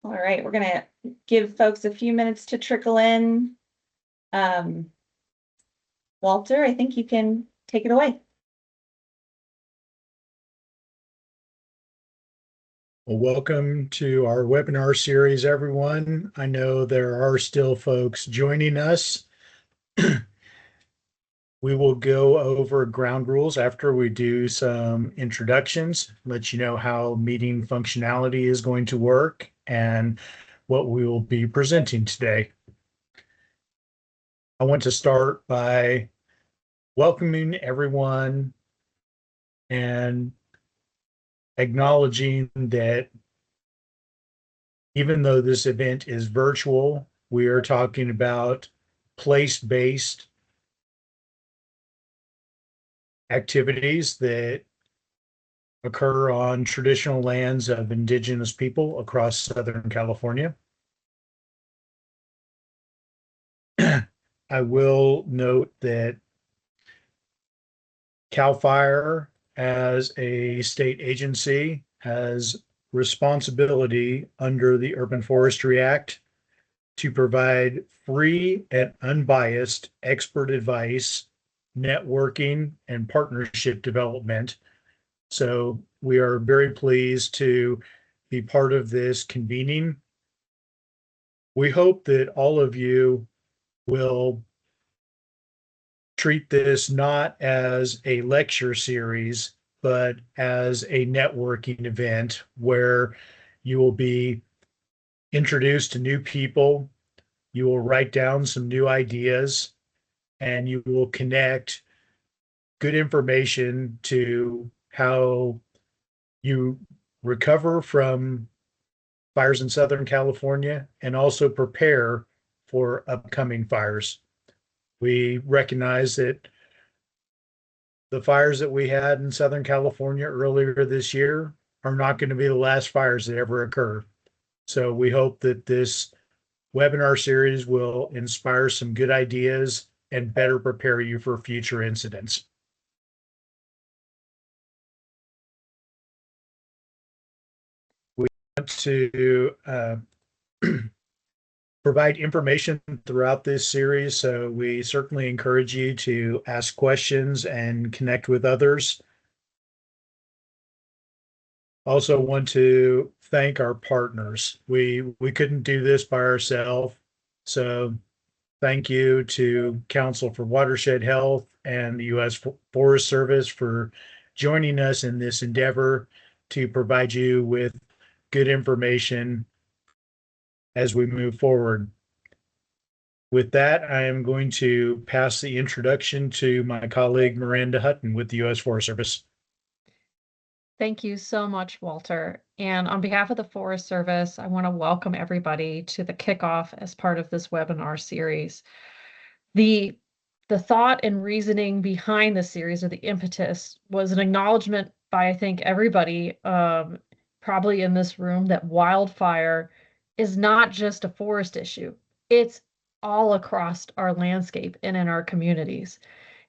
All right, we're gonna give folks a few minutes to trickle in. Walter, I think you can take it away. Well, welcome to our webinar series, everyone. I know there are still folks joining us. We will go over ground rules after we do some introductions, let you know how meeting functionality is going to work and what we will be presenting today. I want to start by welcoming everyone and acknowledging that even though this event is virtual, we are talking about place-based activities that occur on traditional lands of indigenous people across Southern California. I will note that CAL FIRE, as a state agency, has responsibility under the Urban Forestry Act to provide free and unbiased expert advice, networking, and partnership development. So we are very pleased to be part of this convening. We hope that all of you will treat this not as a lecture series, but as a networking event where you will be introduced to new people, you will write down some new ideas, and you will connect good information to how you recover from fires in Southern California and also prepare for upcoming fires. We recognize that the fires that we had in Southern California earlier this year are not going to be the last fires that ever occur. So we hope that this webinar series will inspire some good ideas and better prepare you for future incidents. We want to provide information throughout this series, so we certainly encourage you to ask questions and connect with others. Also want to thank our partners. We couldn't do this by ourselves, so thank you to Council for Watershed Health and the U.S. Forest Service for joining us in this endeavor to provide you with good information as we move forward. With that, I am going to pass the introduction to my colleague Miranda Hutton with the U.S. Forest Service. Thank you so much, Walter. And on behalf of the Forest Service, I want to welcome everybody to the kickoff as part of this webinar series. The thought and reasoning behind the series, or the impetus, was an acknowledgement by, I think, everybody probably in this room that wildfire is not just a forest issue. It's all across our landscape and in our communities.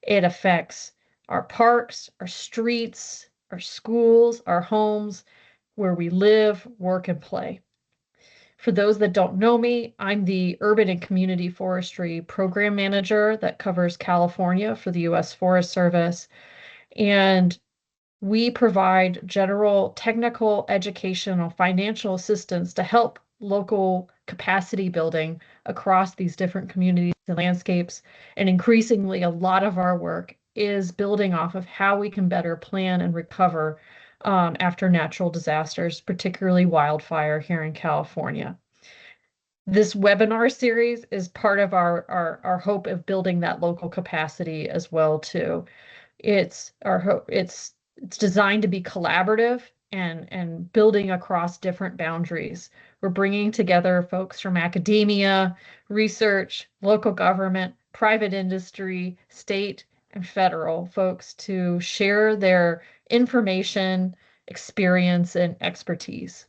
It affects our parks, our streets, our schools, our homes, where we live, work, and play. For those that don't know me, I'm the Urban and Community Forestry Program Manager that covers California for the U.S. Forest Service. And we provide general technical, educational, financial assistance to help local capacity building across these different communities and landscapes. And increasingly, a lot of our work is building off of how we can better plan and recover after natural disasters, particularly wildfire here in California. This webinar series is part of our hope of building that local capacity as well too. It's our hope. It's designed to be collaborative and building across different boundaries. We're bringing together folks from academia, research, local government, private industry, state, and federal folks to share their information, experience, and expertise.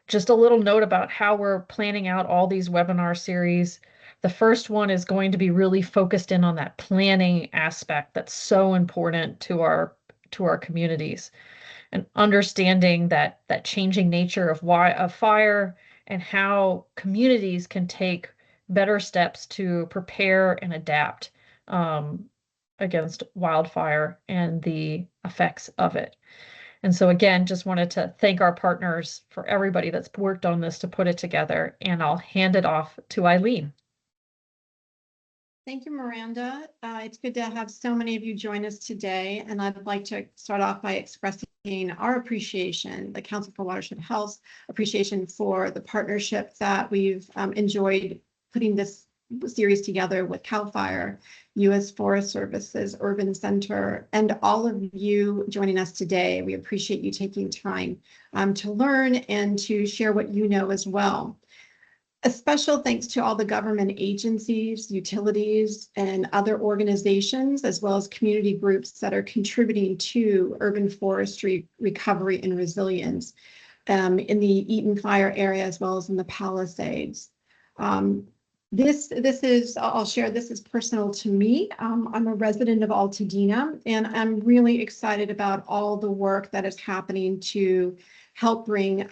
Just a little note about how we're planning out all these webinar series. The first one is going to be really focused in on that planning aspect that's so important to our to our communities, and understanding that changing nature of fire and how communities can take better steps to prepare and adapt against wildfire and the effects of it. And so again, just wanted to thank our partners for everybody that's worked on this to put it together, and I'll hand it off to Eileen. Thank you, Miranda. It's good to have so many of you join us today, and I'd like to start off by expressing our appreciation, the Council for Watershed Health's appreciation for the partnership that we've enjoyed putting this series together with CAL FIRE, U.S. Forest Service's Urban Center, and all of you joining us today. We appreciate you taking time to learn and to share what you know as well. A special thanks to all the government agencies, utilities, and other organizations, as well as community groups that are contributing to urban forestry recovery and resilience in the Eaton Fire area, as well as in the Palisades. This is personal to me. I'm a resident of Altadena, and I'm really excited about all the work that is happening to help bring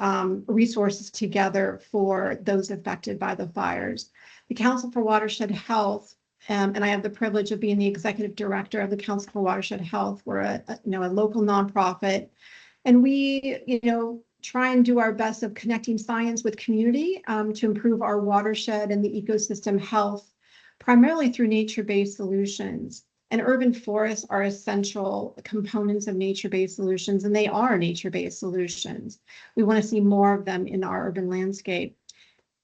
resources together for those affected by the fires. The Council for Watershed Health, and I have the privilege of being the executive director of the Council for Watershed Health. We're a local nonprofit, and we try and do our best of connecting science with community to improve our watershed and the ecosystem health, primarily through nature-based solutions. And urban forests are essential components of nature-based solutions, and they are nature-based solutions. We want to see more of them in our urban landscape.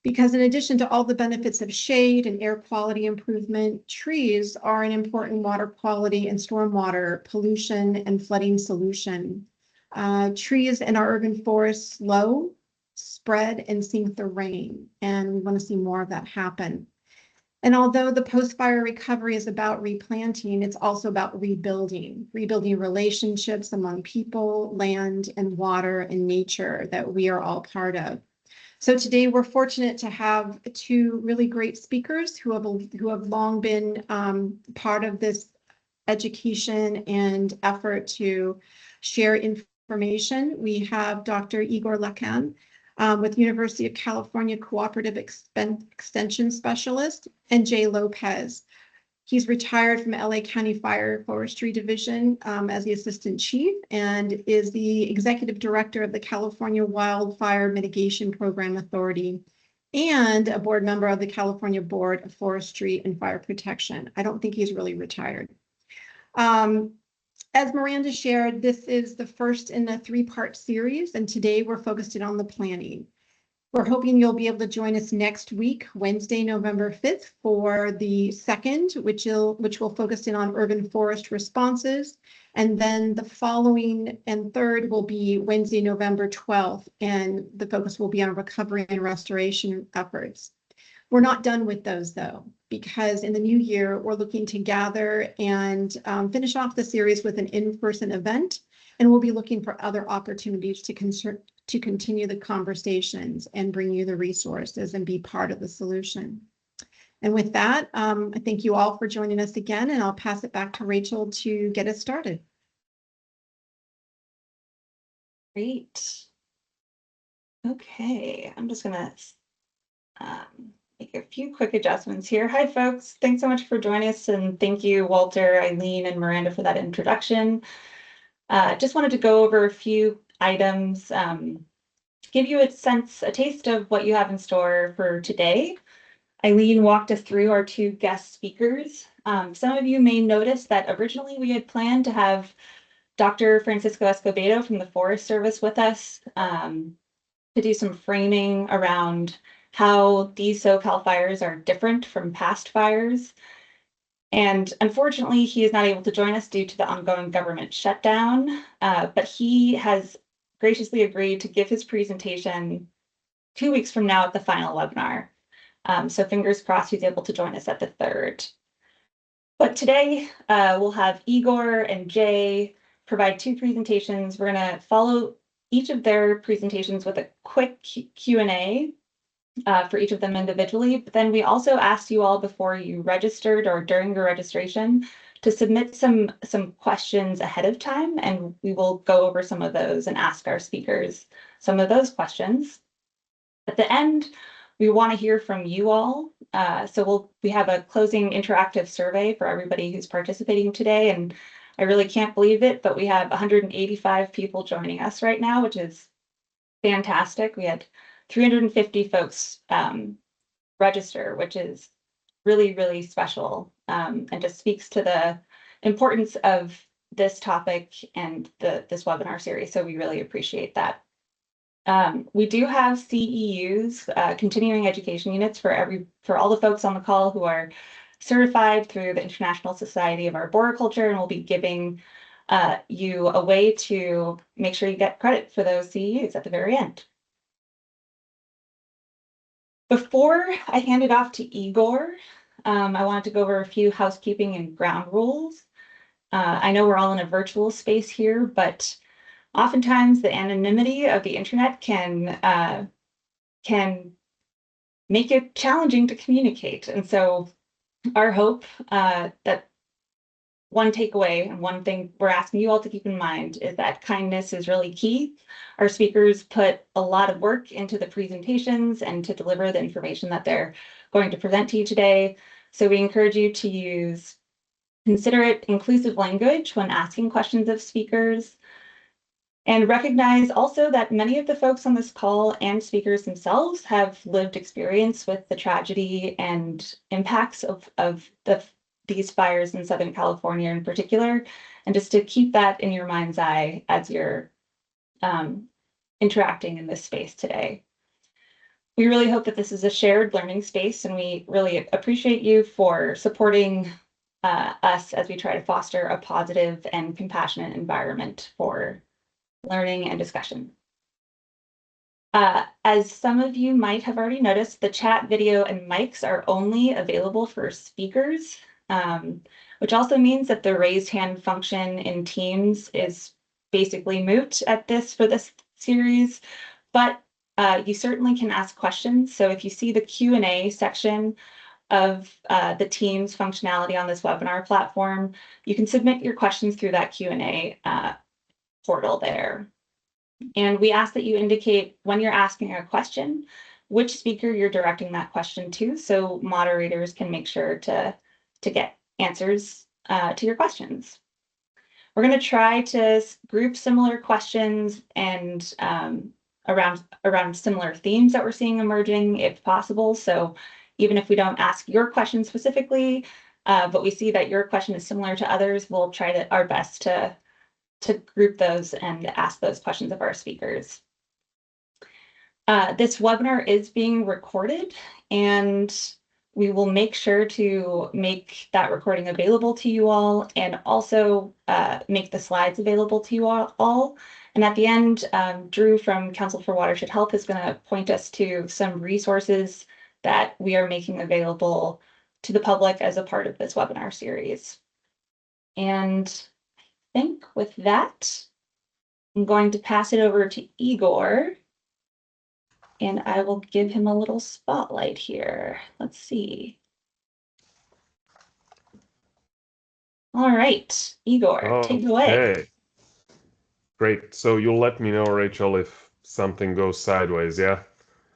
Because in addition to all the benefits of shade and air quality improvement, trees are an important water quality and stormwater pollution and flooding solution. Trees in our urban forests slow, spread, and sink the rain, and we want to see more of that happen. And although the post-fire recovery is about replanting, it's also about rebuilding relationships among people, land, and water and nature that we are all part of. So today we're fortunate to have two really great speakers who have long been part of this education and effort to share information. We have Dr. Igor Lekan, with University of California Cooperative Extension Specialist, and Jay Lopez. He's retired from LA County Fire Forestry Division as the Assistant Chief and is the Executive Director of the California Wildfire Mitigation Program Authority and a board member of the California Board of Forestry and Fire Protection. I don't think he's really retired. As Miranda shared, this is the first in a three-part series, and today we're focused in on the planning. We're hoping you'll be able to join us next week, Wednesday, November 5th, for the second, which will focus in on urban forest responses. And then the following and third will be Wednesday, November 12th, and the focus will be on recovery and restoration efforts. We're not done with those, though, because in the new year, we're looking to gather and finish off the series with an in-person event, and we'll be looking for other opportunities to continue the conversations and bring you the resources and be part of the solution. And with that, I thank you all for joining us again, and I'll pass it back to Rachel to get us started. Great. Okay, I'm just gonna make a few quick adjustments here. Hi, folks. Thanks so much for joining us, and thank you, Walter, Eileen, and Miranda for that introduction. Just wanted to go over a few items, give you a taste of what you have in store for today. Eileen walked us through our two guest speakers. Some of you may notice that originally we had planned to have Dr. Francisco Escobedo from the Forest Service with us to do some framing around how these SoCal fires are different from past fires. And unfortunately, he is not able to join us due to the ongoing government shutdown, but he has graciously agreed to give his presentation 2 weeks from now at the final webinar. So fingers crossed he's able to join us at the third. But today we'll have Igor and Jay provide two presentations. We're going to follow each of their presentations with a quick Q&A for each of them individually. But then we also asked you all before you registered or during your registration to submit some questions ahead of time, and we will go over some of those and ask our speakers some of those questions. At the end, we want to hear from you all. So we have a closing interactive survey for everybody who's participating today, and I really can't believe it, but we have 185 people joining us right now, which is fantastic. We had 350 folks register, which is really, really special, and just speaks to the importance of this topic and this webinar series. So we really appreciate that. We do have CEUs, continuing education units for all the folks on the call who are certified through the International Society of Arboriculture, and we'll be giving you a way to make sure you get credit for those CEUs at the very end. Before I hand it off to Igor, I wanted to go over a few housekeeping and ground rules. I know we're all in a virtual space here, but oftentimes the anonymity of the internet can make it challenging to communicate. And so our hope that one takeaway and one thing we're asking you all to keep in mind is that kindness is really key. Our speakers put a lot of work into the presentations and to deliver the information that they're going to present to you today. So we encourage you to use considerate, inclusive language when asking questions of speakers. And recognize also that many of the folks on this call and speakers themselves have lived experience with the tragedy and impacts of these fires in Southern California in particular, and just to keep that in your mind's eye as you're interacting in this space today. We really hope that this is a shared learning space, and we really appreciate you for supporting us as we try to foster a positive and compassionate environment for learning and discussion. As some of you might have already noticed, the chat, video, and mics are only available for speakers, which also means that the raised hand function in Teams is basically moot for this series, but you certainly can ask questions. So if you see the Q&A section of the Teams functionality on this webinar platform, you can submit your questions through that Q&A portal there. And we ask that you indicate when you're asking a question, which speaker you're directing that question to, so moderators can make sure to get answers to your questions. We're going to try to group similar questions and around similar themes that we're seeing emerging if possible. So even if we don't ask your question specifically, but we see that your question is similar to others, we'll try our best to group those and ask those questions of our speakers. This webinar is being recorded, and we will make sure to make that recording available to you all, and also make the slides available to you all. And at the end, Drew from Council for Watershed Health is going to point us to some resources that we are making available to the public as a part of this webinar series. And I think with that, I'm going to pass it over to Igor, and I will give him a little spotlight here. Let's see. All right, Igor, take it away. Okay. Great. So you'll let me know, Rachel, if something goes sideways, yeah?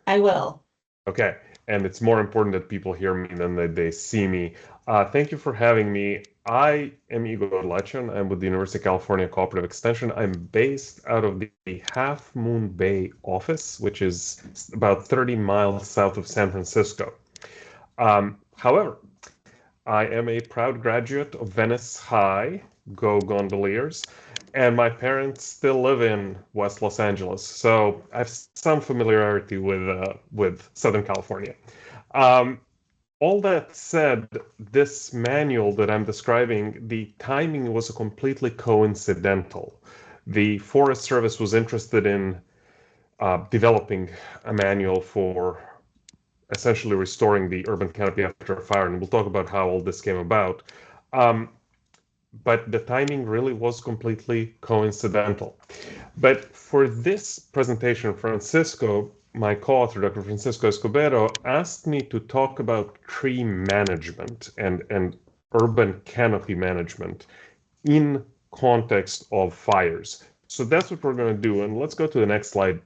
I will. Okay. And it's more important that people hear me than that they see me. Thank you for having me. I am Igor Lachon. I'm with the University of California Cooperative Extension. I'm based out of the Half Moon Bay office, which is about 30 miles south of San Francisco. However, I am a proud graduate of Venice High, go Gondoliers, and my parents still live in West Los Angeles, so I have some familiarity with Southern California. All that said, this manual that I'm describing, the timing was completely coincidental. The Forest Service was interested in developing a manual for essentially restoring the urban canopy after a fire, and we'll talk about how all this came about. But the timing really was completely coincidental. But for this presentation, Francisco, my co-author, Dr. Francisco Escobedo, asked me to talk about tree management and urban canopy management in context of fires. So that's what we're going to do. And let's go to the next slide.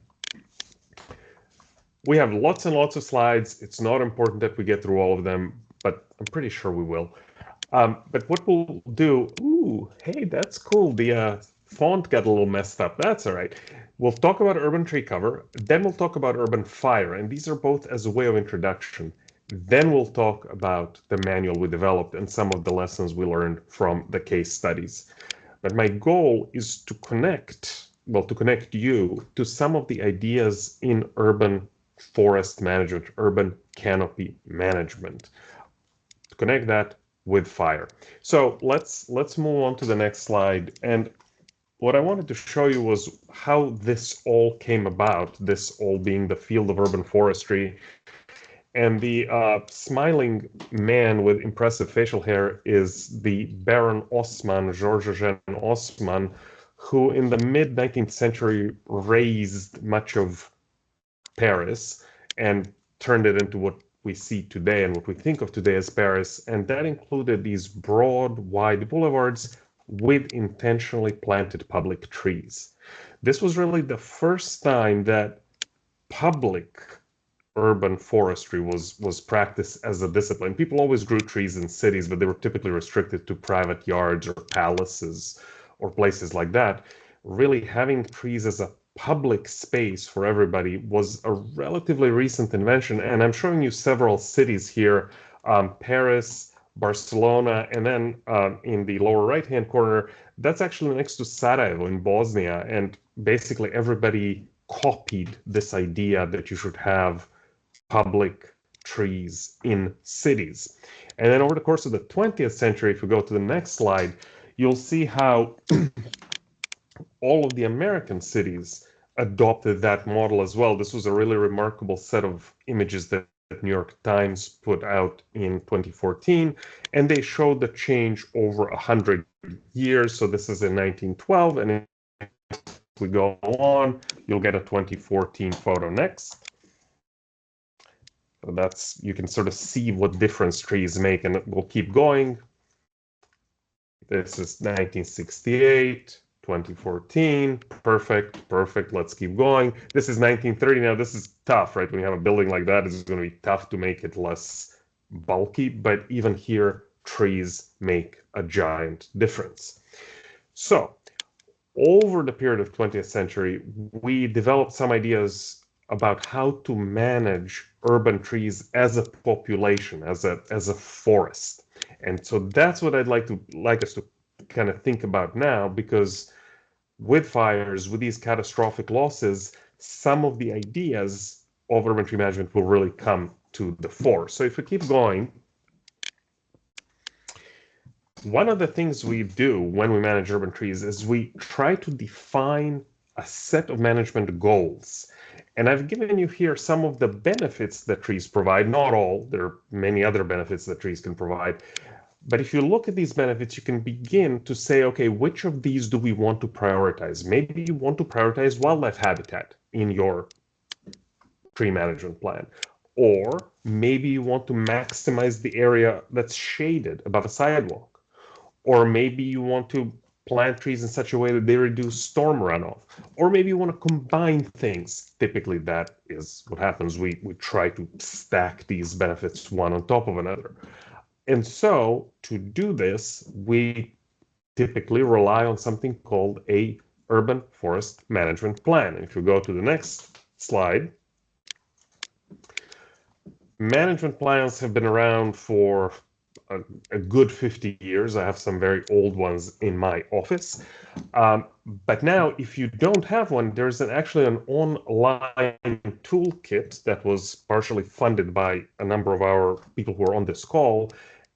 We have lots and lots of slides. It's not important that we get through all of them, but I'm pretty sure we will. But what we'll do, ooh, hey, that's cool. The font got a little messed up. That's all right. We'll talk about urban tree cover, then we'll talk about urban fire, and these are both as a way of introduction. Then we'll talk about the manual we developed and some of the lessons we learned from the case studies. But my goal is to connect you to some of the ideas in urban forest management, urban canopy management, to connect that with fire. So let's move on to the next slide. And what I wanted to show you was how this all came about, this all being the field of urban forestry. And the smiling man with impressive facial hair is the Baron Osman, George Eugène Osman, who in the mid-19th century razed much of Paris and turned it into what we see today and what we think of today as Paris. And that included these broad, wide boulevards with intentionally planted public trees. This was really the first time that public urban forestry was practiced as a discipline. People always grew trees in cities, but they were typically restricted to private yards or palaces or places like that. Really having trees as a public space for everybody was a relatively recent invention. And I'm showing you several cities here, Paris, Barcelona, and then in the lower right-hand corner, that's actually next to Sarajevo in Bosnia. And basically everybody copied this idea that you should have public trees in cities. And then over the course of the 20th century, if we go to the next slide, you'll see how all of the American cities adopted that model as well. This was a really remarkable set of images that New York Times put out in 2014, and they showed the change over 100 years. So this is in 1912, and if we go on, you'll get a 2014 photo next. So that's, you can sort of see what difference trees make, and we'll keep going. This is 1968, 2014, perfect, let's keep going. This is 1930, now this is tough, right? When you have a building like that, it's going to be tough to make it less bulky, but even here, trees make a giant difference. So, over the period of 20th century, we developed some ideas about how to manage urban trees as a population, as a forest. And so that's what I'd like us to kind of think about now, because with fires, with these catastrophic losses, some of the ideas of urban tree management will really come to the fore. So if we keep going, one of the things we do when we manage urban trees is we try to define a set of management goals. And I've given you here some of the benefits that trees provide, not all, there are many other benefits that trees can provide. But if you look at these benefits, you can begin to say, okay, which of these do we want to prioritize? Maybe you want to prioritize wildlife habitat in your tree management plan. Or maybe you want to maximize the area that's shaded above a sidewalk. Or maybe you want to plant trees in such a way that they reduce storm runoff. Or maybe you want to combine things. Typically, that is what happens. We try to stack these benefits one on top of another. And so to do this, we typically rely on something called a urban forest management plan. If you go to the next slide, management plans have been around for a good 50 years. I have some very old ones in my office. But now, if you don't have one, there's actually an online toolkit that was partially funded by a number of our people who are on this call.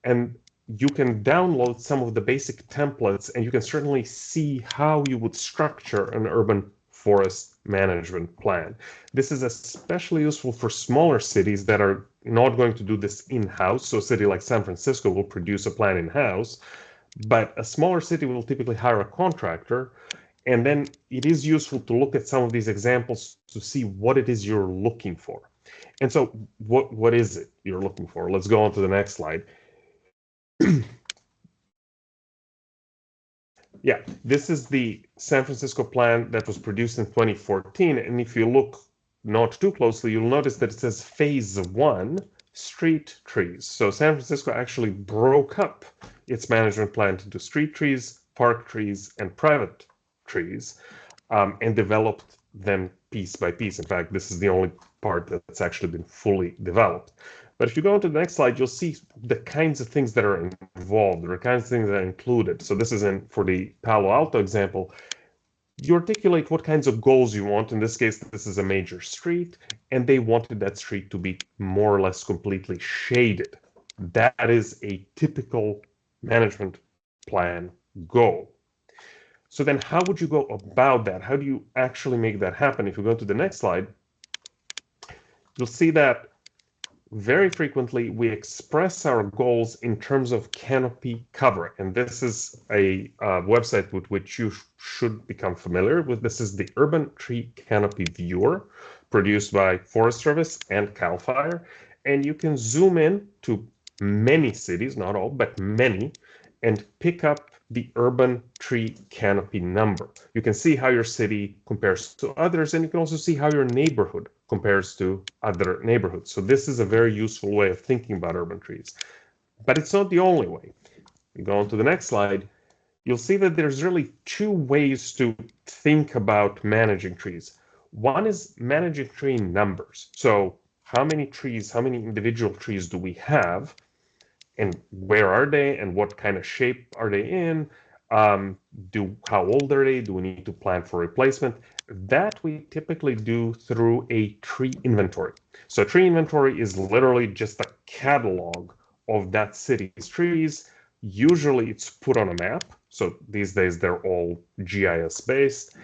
And you can download some of the basic templates, and you can certainly see how you would structure an urban forest management plan. This is especially useful for smaller cities that are not going to do this in-house. So a city like San Francisco will produce a plan in-house, but a smaller city will typically hire a contractor. And then it is useful to look at some of these examples to see what it is you're looking for. And so what is it you're looking for? Let's go on to the next slide. Yeah, this is the San Francisco plan that was produced in 2014. And if you look not too closely, you'll notice that it says phase 1, street trees. So San Francisco actually broke up its management plan into street trees, park trees, and private trees, and developed them piece by piece. In fact, this is the only part that's actually been fully developed. But if you go on to the next slide, you'll see the kinds of things that are involved, the kinds of things that are included. So this is for the Palo Alto example. You articulate what kinds of goals you want. In this case, this is a major street, and they wanted that street to be more or less completely shaded. That is a typical management plan goal. So then how would you go about that? How do you actually make that happen? If you go to the next slide, you'll see that very frequently we express our goals in terms of canopy cover. And this is a website with which you should become familiar with. This is the Urban Tree Canopy Viewer, produced by Forest Service and CAL FIRE. And you can zoom in to many cities, not all, but many, and pick up the urban tree canopy number. You can see how your city compares to others, and you can also see how your neighborhood compares to other neighborhoods. So this is a very useful way of thinking about urban trees. But it's not the only way. You go on to the next slide, you'll see that there's really two ways to think about managing trees. One is managing tree numbers. So how many trees, how many individual trees do we have? And where are they, and what kind of shape are they in? How old are they? Do we need to plan for replacement? That we typically do through a tree inventory. So a tree inventory is literally just a catalog of that city's trees. Usually it's put on a map. So these days they're all GIS based,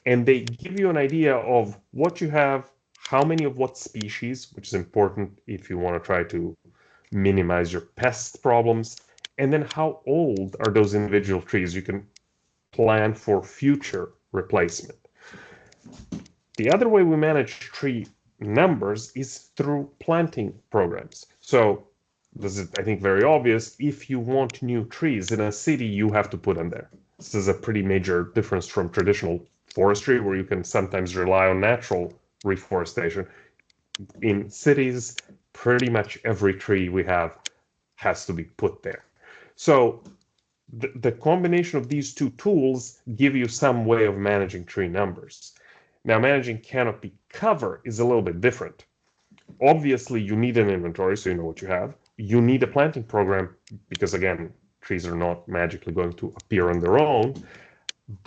and they give you an idea of what you have, how many of what species, which is important if you want to try to minimize your pest problems, and then how old are those individual trees. You can plan for future replacement. The other way we manage tree numbers is through planting programs. So this is, I think, very obvious. If you want new trees in a city, you have to put them there. This is a pretty major difference from traditional forestry, where you can sometimes rely on natural reforestation. In cities, pretty much every tree we have has to be put there. So the combination of these two tools give you some way of managing tree numbers. Now, managing canopy cover is a little bit different. Obviously, you need an inventory, so you know what you have. You need a planting program because, again, trees are not magically going to appear on their own.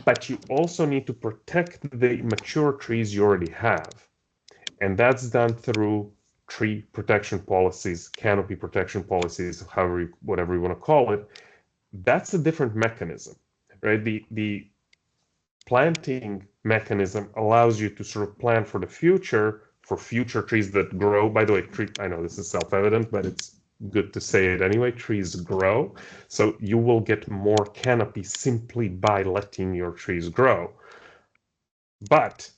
But you also need to protect the mature trees you already have. And that's done through tree protection policies, canopy protection policies, whatever you want to call it. That's a different mechanism, right? The planting mechanism allows you to sort of plan for the future, for future trees that grow. By the way, I know this is self-evident, but it's good to say it anyway. Trees grow, so you will get more canopy simply by letting your trees grow. But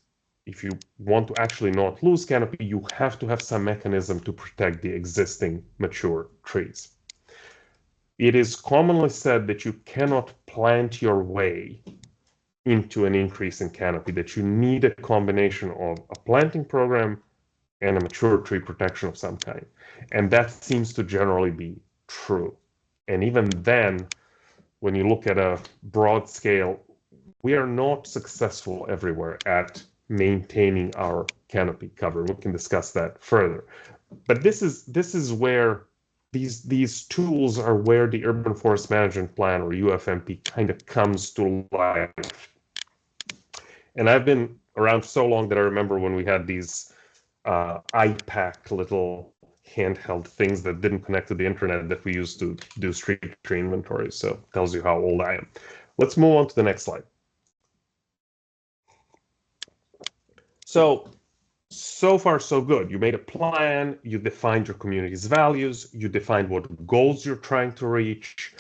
if you want to actually not lose canopy, you have to have some mechanism to protect the existing mature trees. It is commonly said that you cannot plant your way into an increase in canopy, that you need a combination of a planting program and a mature tree protection of some kind. And that seems to generally be true. And even then, when you look at a broad scale, we are not successful everywhere at maintaining our canopy cover. We can discuss that further. But this is where these tools are where the Urban Forest Management Plan, or UFMP, kind of comes to life. And I've been around for so long that I remember when we had these iPack little handheld things that didn't connect to the internet that we used to do street tree inventory. So it tells you how old I am. Let's move on to the next slide. So far, so good. You made a plan, you defined your community's values, you defined what goals you're trying to reach,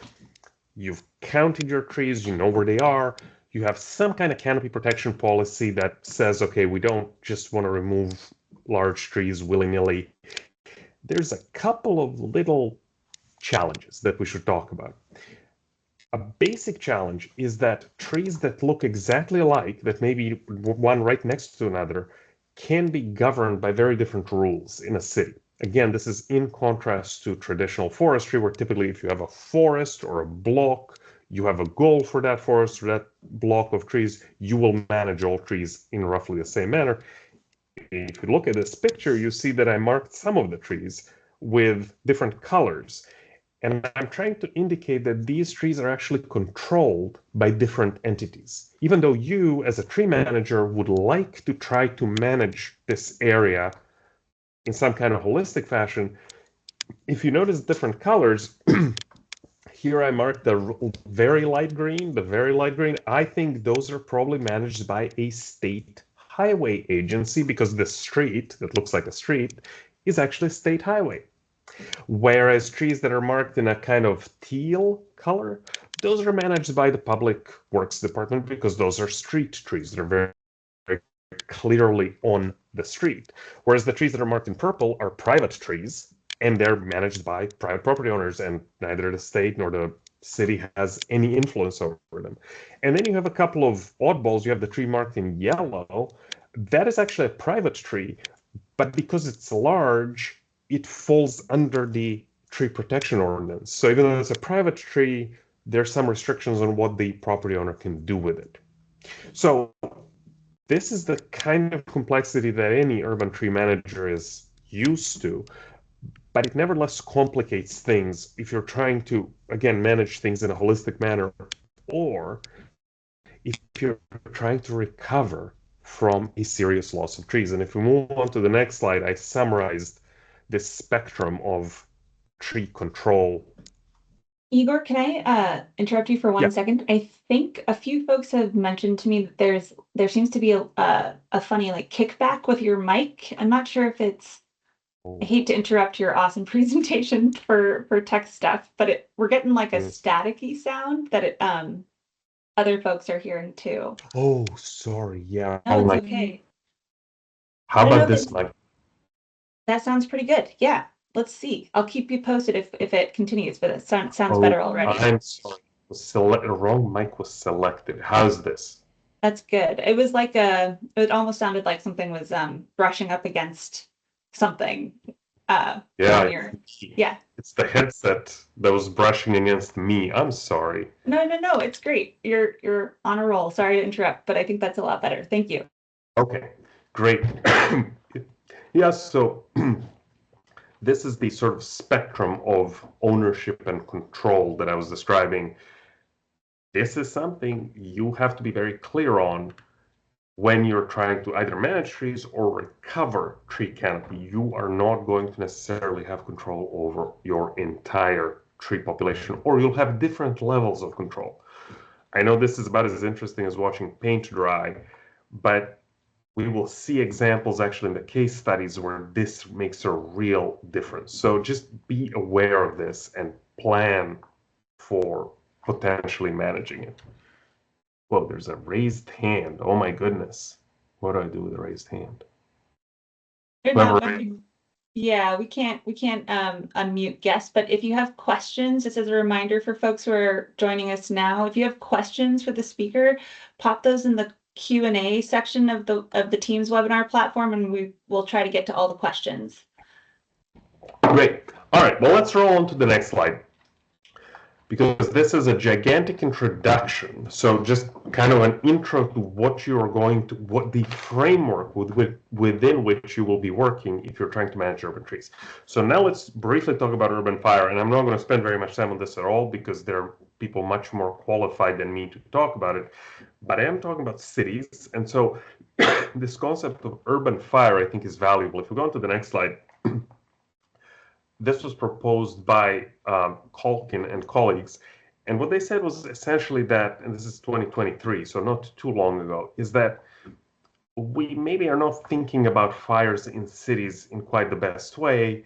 you've counted your trees, you know where they are, you have some kind of canopy protection policy that says, okay, we don't just want to remove large trees willy-nilly. There's a couple of little challenges that we should talk about. A basic challenge is that trees that look exactly alike, that may be one right next to another, can be governed by very different rules in a city. Again, this is in contrast to traditional forestry, where typically if you have a forest or a block, you have a goal for that forest or that block of trees, you will manage all trees in roughly the same manner. If you look at this picture, you see that I marked some of the trees with different colors. And I'm trying to indicate that these trees are actually controlled by different entities. Even though you, as a tree manager, would like to try to manage this area in some kind of holistic fashion, if you notice different colors, here I marked the very light green, the very light green. I think those are probably managed by a state highway agency because the street that looks like a street is actually a state highway. Whereas trees that are marked in a kind of teal color, those are managed by the Public Works Department because those are street trees. They're very, very clearly on the street. Whereas the trees that are marked in purple are private trees, and they're managed by private property owners, and neither the state nor the city has any influence over them. And then you have a couple of oddballs. You have the tree marked in yellow. That is actually a private tree, but because it's large, it falls under the tree protection ordinance. So even though it's a private tree, there's some restrictions on what the property owner can do with it. So this is the kind of complexity that any urban tree manager is used to, but it nevertheless complicates things if you're trying to, again, manage things in a holistic manner, or if you're trying to recover from a serious loss of trees. And if we move on to the next slide, I summarized this spectrum of tree control. Igor, can I interrupt you for one second? I think a few folks have mentioned to me that there seems to be a funny like kickback with your mic. I'm not sure if it's. I hate to interrupt your awesome presentation for tech stuff, but we're getting like a staticky sound that other folks are hearing too. Oh, sorry. Yeah. No, it's okay. How about this mic? That sounds pretty good. Yeah. Let's see. I'll keep you posted if it continues, but it sounds better already. I'm sorry. The wrong mic was selected. How's this? That's good. It was like it almost sounded like something was brushing up against something. Yeah. It's the headset that was brushing against me. I'm sorry. No. It's great. You're on a roll. Sorry to interrupt, but I think that's a lot better. Thank you. Okay, great. Yeah, so this is the sort of spectrum of ownership and control that I was describing. This is something you have to be very clear on when you're trying to either manage trees or recover tree canopy. You are not going to necessarily have control over your entire tree population, or you'll have different levels of control. I know this is about as interesting as watching paint dry, but we will see examples actually in the case studies where this makes a real difference. So just be aware of this and plan for potentially managing it. Whoa, there's a raised hand. Oh my goodness. What do I do with a raised hand? Yeah, we can't unmute guests, but if you have questions, just as a reminder for folks who are joining us now, if you have questions for the speaker, pop those in the Q&A section of the Teams webinar platform, and we will try to get to all the questions. Great. All right, well, let's roll on to the next slide, because this is a gigantic introduction. So just kind of an intro to what you are going to, what the framework within which you will be working if you're trying to manage urban trees. So now let's briefly talk about urban fire. And I'm not going to spend very much time on this at all because there are people much more qualified than me to talk about it. But I am talking about cities. And so this concept of urban fire, I think, is valuable. If we go on to the next slide. This was proposed by Culkin and colleagues. And what they said was essentially that, and this is 2023, so not too long ago, is that we maybe are not thinking about fires in cities in quite the best way.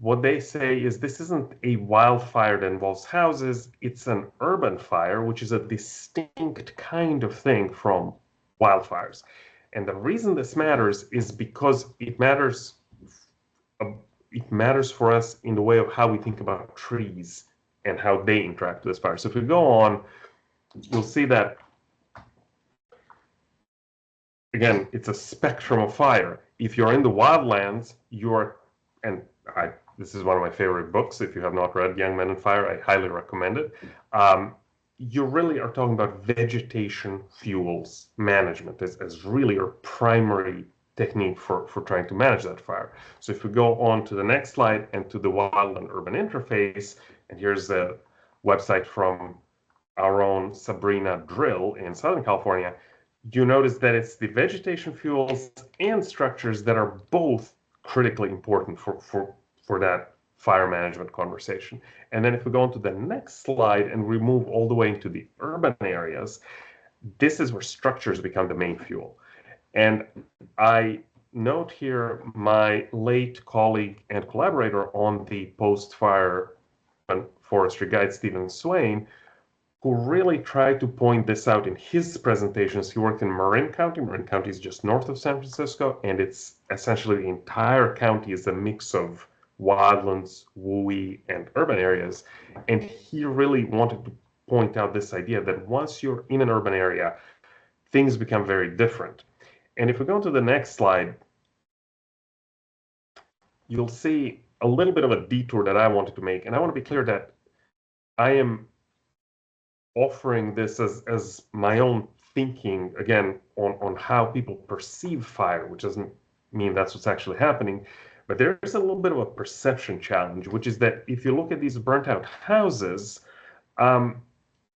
What they say is this isn't a wildfire that involves houses, it's an urban fire, which is a distinct kind of thing from wildfires. And the reason this matters is because it matters for us in the way of how we think about trees and how they interact with this fire. So if we go on, you'll see that, again, it's a spectrum of fire. If you're in the wildlands, this is one of my favorite books. If you have not read Young Men and Fire, I highly recommend it. You really are talking about vegetation fuels management as really your primary technique for trying to manage that fire. So if we go on to the next slide and to the wildland urban interface, and here's a website from our own Sabrina Drill in Southern California, you notice that it's the vegetation fuels and structures that are both critically important for that fire management conversation. And then if we go on to the next slide and we move all the way into the urban areas, this is where structures become the main fuel. And I note here my late colleague and collaborator on the post-fire forestry guide, Stephen Swain, who really tried to point this out in his presentations. He worked in Marin County. Marin County is just north of San Francisco, and it's essentially the entire county is a mix of wildlands, WUI, and urban areas. And he really wanted to point out this idea that once you're in an urban area, things become very different. And if we go to the next slide, you'll see a little bit of a detour that I wanted to make. And I want to be clear that I am offering this as my own thinking, again, on how people perceive fire, which doesn't mean that's what's actually happening. But there's a little bit of a perception challenge, which is that if you look at these burnt out houses,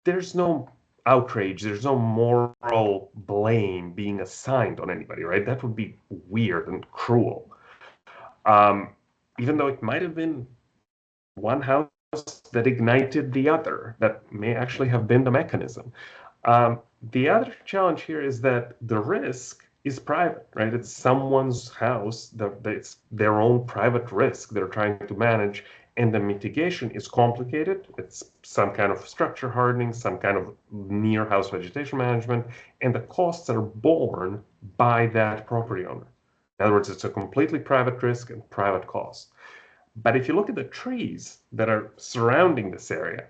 there's no outrage, there's no moral blame being assigned on anybody, right? That would be weird and cruel. Even though it might have been one house that ignited the other, that may actually have been the mechanism. The other challenge here is that the risk is private, right? It's someone's house, it's their own private risk they're trying to manage, and the mitigation is complicated. It's some kind of structure hardening, some kind of near house vegetation management, and the costs are borne by that property owner. In other words, it's a completely private risk and private cost. But if you look at the trees that are surrounding this area,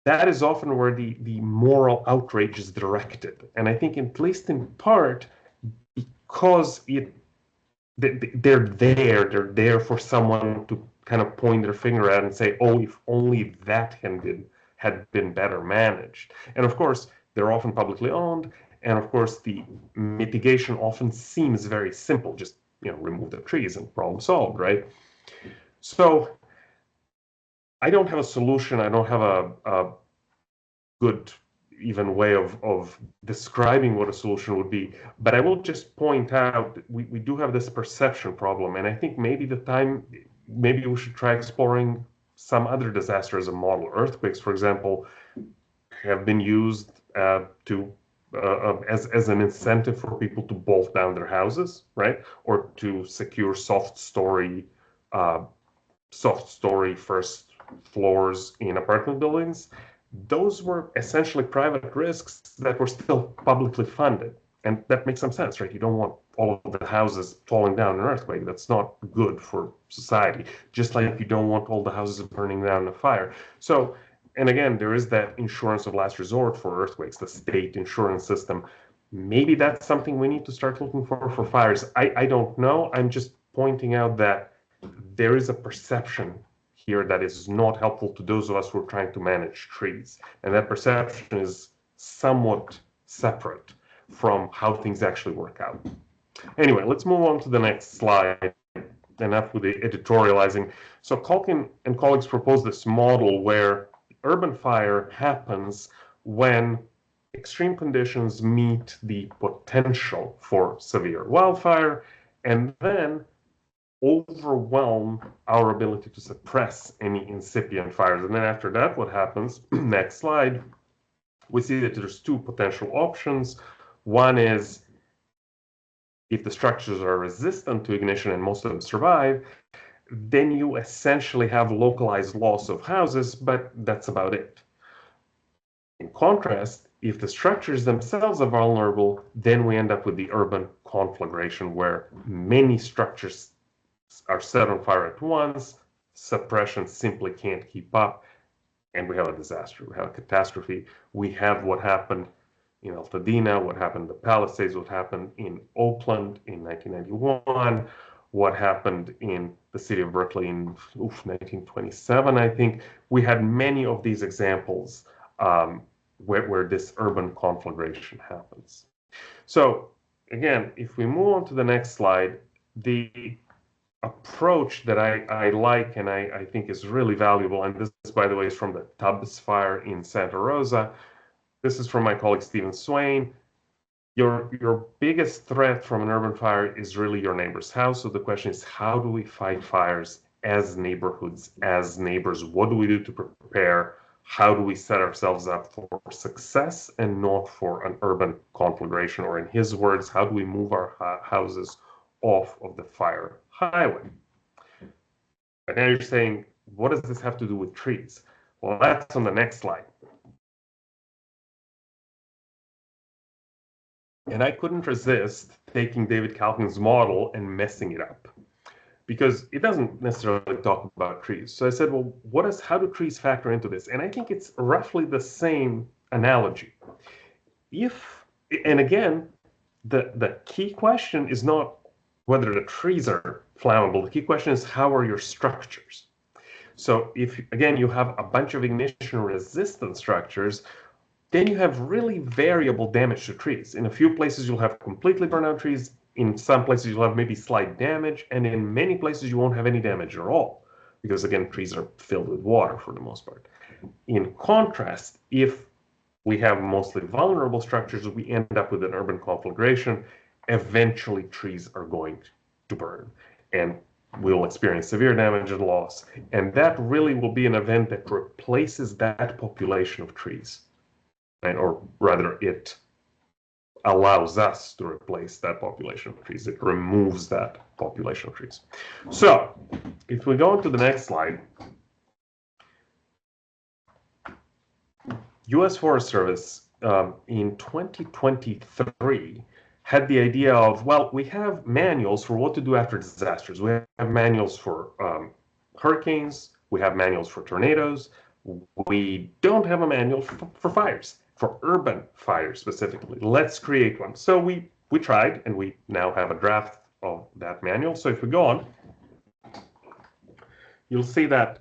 that is often where the moral outrage is directed. And I think at least in part because they're there for someone to kind of point their finger at and say, oh, if only that had been better managed. And of course, they're often publicly owned. And of course, the mitigation often seems very simple, just remove the trees and problem solved, right? So I don't have a solution. I don't have a good even way of describing what a solution would be, but I will just point out we do have this perception problem, and I think maybe maybe we should try exploring some other disaster as a model. Earthquakes, for example, have been used as an incentive for people to bolt down their houses, right? Or to secure soft story first floors in apartment buildings. Those were essentially private risks that were still publicly funded. And that makes some sense, right? You don't want all of the houses falling down in an earthquake. That's not good for society. Just like you don't want all the houses burning down in a fire. So, and again, there is that insurance of last resort for earthquakes, the state insurance system. Maybe that's something we need to start looking for fires. I don't know. I'm just pointing out that there is a perception here that is not helpful to those of us who are trying to manage trees. And that perception is somewhat separate from how things actually work out. Anyway, let's move on to the next slide. Enough with the editorializing. So Culkin and colleagues proposed this model where urban fire happens when extreme conditions meet the potential for severe wildfire, and then overwhelm our ability to suppress any incipient fires. And then after that, what happens? Next slide, we see that there's two potential options. One is if the structures are resistant to ignition and most of them survive, then you essentially have localized loss of houses, but that's about it. In contrast, if the structures themselves are vulnerable, then we end up with the urban conflagration where many structures are set on fire at once, suppression simply can't keep up, and we have a disaster, we have a catastrophe. We have what happened in Altadena, what happened in the Palisades, what happened in Oakland in 1991, what happened in the city of Berkeley in 1927, I think. We had many of these examples where this urban conflagration happens. So again, if we move on to the next slide, the approach that I like and I think is really valuable, and this, by the way, is from the Tubbs fire in Santa Rosa. This is from my colleague Stephen Swain. Your biggest threat from an urban fire is really your neighbor's house. So the question is, how do we fight fires as neighborhoods, as neighbors? What do we do to prepare? How do we set ourselves up for success and not for an urban conflagration? Or in his words, how do we move our houses off of the fire highway? But now you're saying, what does this have to do with trees? Well, that's on the next slide. And I couldn't resist taking David Kalkin's model and messing it up, because it doesn't necessarily talk about trees. So I said, well, how do trees factor into this? And I think it's roughly the same analogy. And again, the key question is not whether the trees are flammable. The key question is, how are your structures? So if, again, you have a bunch of ignition resistant structures, then you have really variable damage to trees. In a few places, you'll have completely burned out trees. In some places, you'll have maybe slight damage. And in many places, you won't have any damage at all, because, again, trees are filled with water for the most part. In contrast, if we have mostly vulnerable structures, we end up with an urban conflagration. Eventually, trees are going to burn, and we'll experience severe damage and loss. And that really will be an event that replaces that population of trees. Or rather, it allows us to replace that population of trees. It removes that population of trees. So if we go on to the next slide, U.S. Forest Service in 2023 had the idea of, well, we have manuals for what to do after disasters. We have manuals for hurricanes. We have manuals for tornadoes. We don't have a manual for fires, for urban fires specifically. Let's create one. So we tried, and we now have a draft of that manual. So if we go on, you'll see that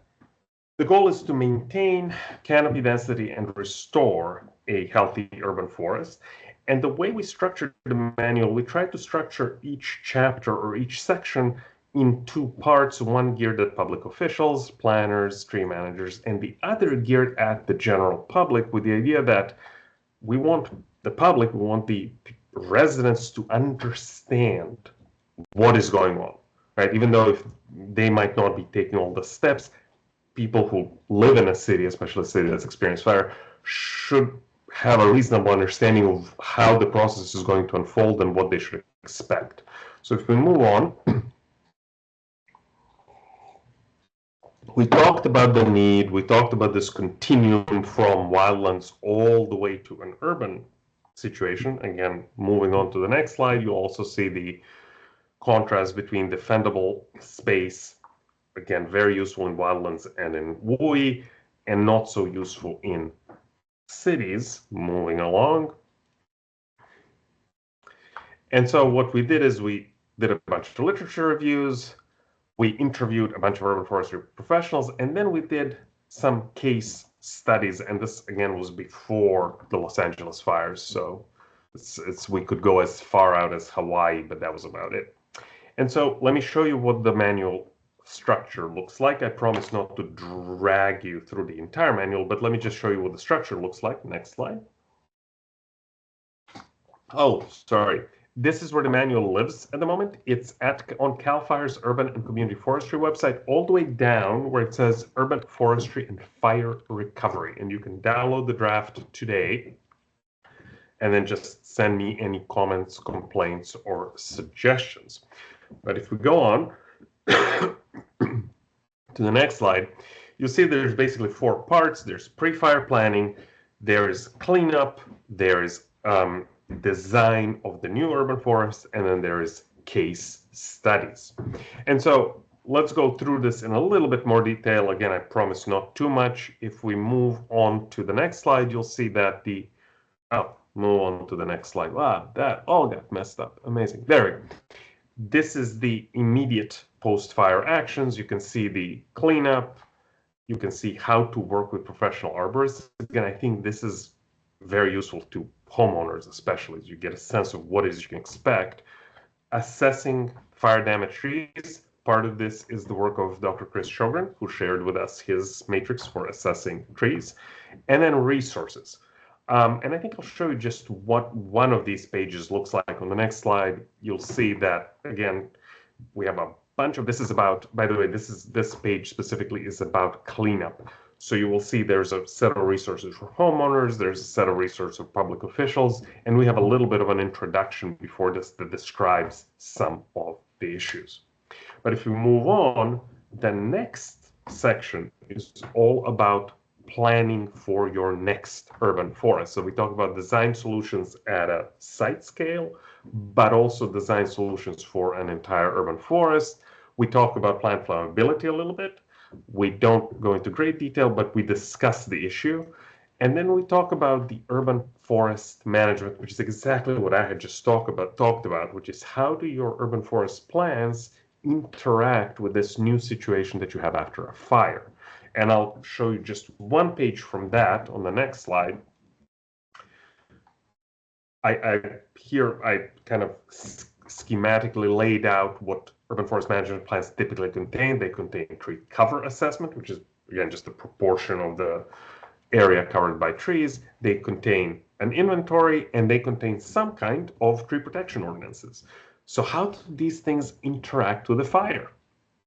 the goal is to maintain canopy density and restore a healthy urban forest. And the way we structured the manual, we tried to structure each chapter or each section in two parts, one geared at public officials, planners, tree managers, and the other geared at the general public, with the idea that we want the public, we want the residents to understand what is going on, right? Even though if they might not be taking all the steps, people who live in a city, especially a city that's experienced fire, should have a reasonable understanding of how the process is going to unfold and what they should expect. So if we move on, we talked about the need, we talked about this continuum from wildlands all the way to an urban situation. Again, moving on to the next slide, you also see the contrast between defendable space, again, very useful in wildlands and in WUI, and not so useful in cities. Moving along. And so what we did is we did a bunch of literature reviews, we interviewed a bunch of urban forestry professionals, and then we did some case studies. And this, again, was before the Los Angeles fires. So we could go as far out as Hawaii, but that was about it. And so let me show you what the manual structure looks like. I promise not to drag you through the entire manual, but let me just show you what the structure looks like. Next slide. Oh, sorry. This is where the manual lives at the moment. It's on CAL FIRE's Urban and Community Forestry website, all the way down where it says Urban Forestry and Fire Recovery. And you can download the draft today and then just send me any comments, complaints, or suggestions. But if we go on to the next slide, you'll see there's basically four parts. There's pre-fire planning, there is cleanup, there is design of the new urban forest, and then there is case studies. And so let's go through this in a little bit more detail. Again, I promise not too much. If we move on to the next slide, you'll see that move on to the next slide. Wow, that all got messed up. Amazing. There we go. This is the immediate post-fire actions. You can see the cleanup. You can see how to work with professional arborists. Again, I think this is very useful to homeowners, especially as you get a sense of what it is you can expect. Assessing fire damaged trees. Part of this is the work of Dr. Chris Sjogren, who shared with us his matrix for assessing trees. And then resources. And I think I'll show you just what one of these pages looks like. On the next slide, you'll see that, again, we have a bunch of, this is about, by the way, this page specifically is about cleanup. So you will see there's a set of resources for homeowners, there's a set of resources for public officials, and we have a little bit of an introduction before this that describes some of the issues. But if we move on, the next section is all about planning for your next urban forest. So we talk about design solutions at a site scale, but also design solutions for an entire urban forest. We talk about plant flammability a little bit. We don't go into great detail, but we discuss the issue. And then we talk about the urban forest management, which is exactly what I had just talked about, which is how do your urban forest plans interact with this new situation that you have after a fire. And I'll show you just one page from that on the next slide. I kind of schematically laid out what urban forest management plans typically contain. They contain tree cover assessment, which is, again, just the proportion of the area covered by trees. They contain an inventory, and they contain some kind of tree protection ordinances. So how do these things interact with the fire?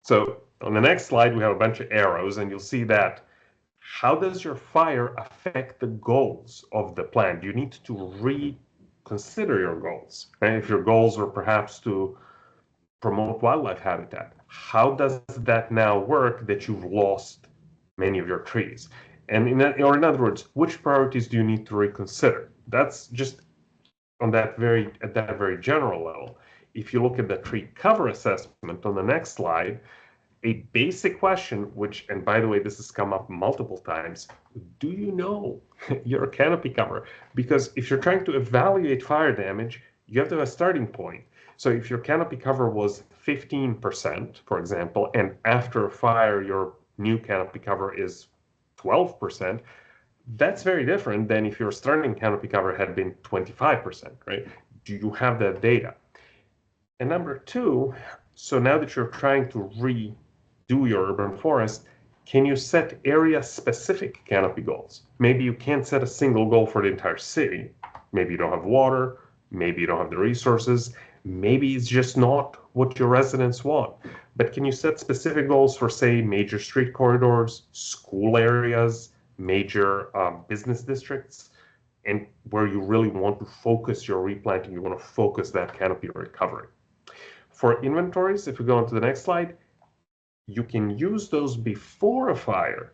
So on the next slide, we have a bunch of arrows, and you'll see that how does your fire affect the goals of the plan? You need to reconsider your goals. And if your goals were perhaps to promote wildlife habitat, how does that now work that you've lost many of your trees? And in other words, which priorities do you need to reconsider? That's just at that very general level. If you look at the tree cover assessment on the next slide, a basic question, which, and by the way, this has come up multiple times, do you know your canopy cover? Because if you're trying to evaluate fire damage, you have to have a starting point. So if your canopy cover was 15%, for example, and after a fire, your new canopy cover is 12%, that's very different than if your starting canopy cover had been 25%, right? Do you have that data? And number two, so now that you're trying to redo your urban forest, can you set area-specific canopy goals? Maybe you can't set a single goal for the entire city. Maybe you don't have water, maybe you don't have the resources, maybe it's just not what your residents want. But can you set specific goals for, say, major street corridors, school areas, major business districts, and where you really want to focus your replanting, you want to focus that canopy recovery? For inventories, if we go on to the next slide, you can use those before a fire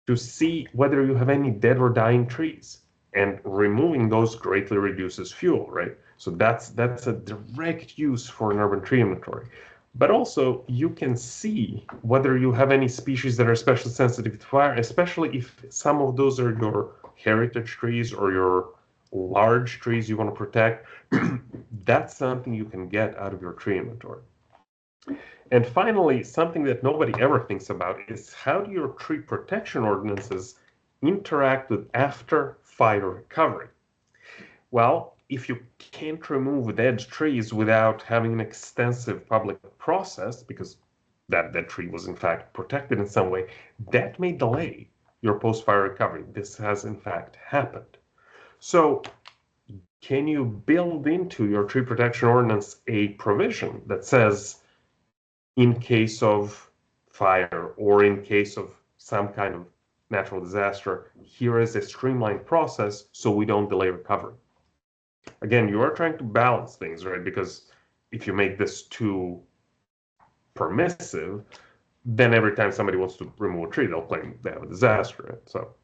to see whether you have any dead or dying trees. And removing those greatly reduces fuel, right? So that's a direct use for an urban tree inventory. But also, you can see whether you have any species that are especially sensitive to fire, especially if some of those are your heritage trees or your large trees you want to protect. That's something you can get out of your tree inventory. And finally, something that nobody ever thinks about is how do your tree protection ordinances interact with after fire recovery? Well, if you can't remove dead trees without having an extensive public process, because that tree was in fact protected in some way, that may delay your post-fire recovery. This has in fact happened. So can you build into your tree protection ordinance a provision that says, in case of fire or in case of some kind of natural disaster, here is a streamlined process so we don't delay recovery? Again, you are trying to balance things, right? Because if you make this too permissive, then every time somebody wants to remove a tree, they'll claim they have a disaster. Right? So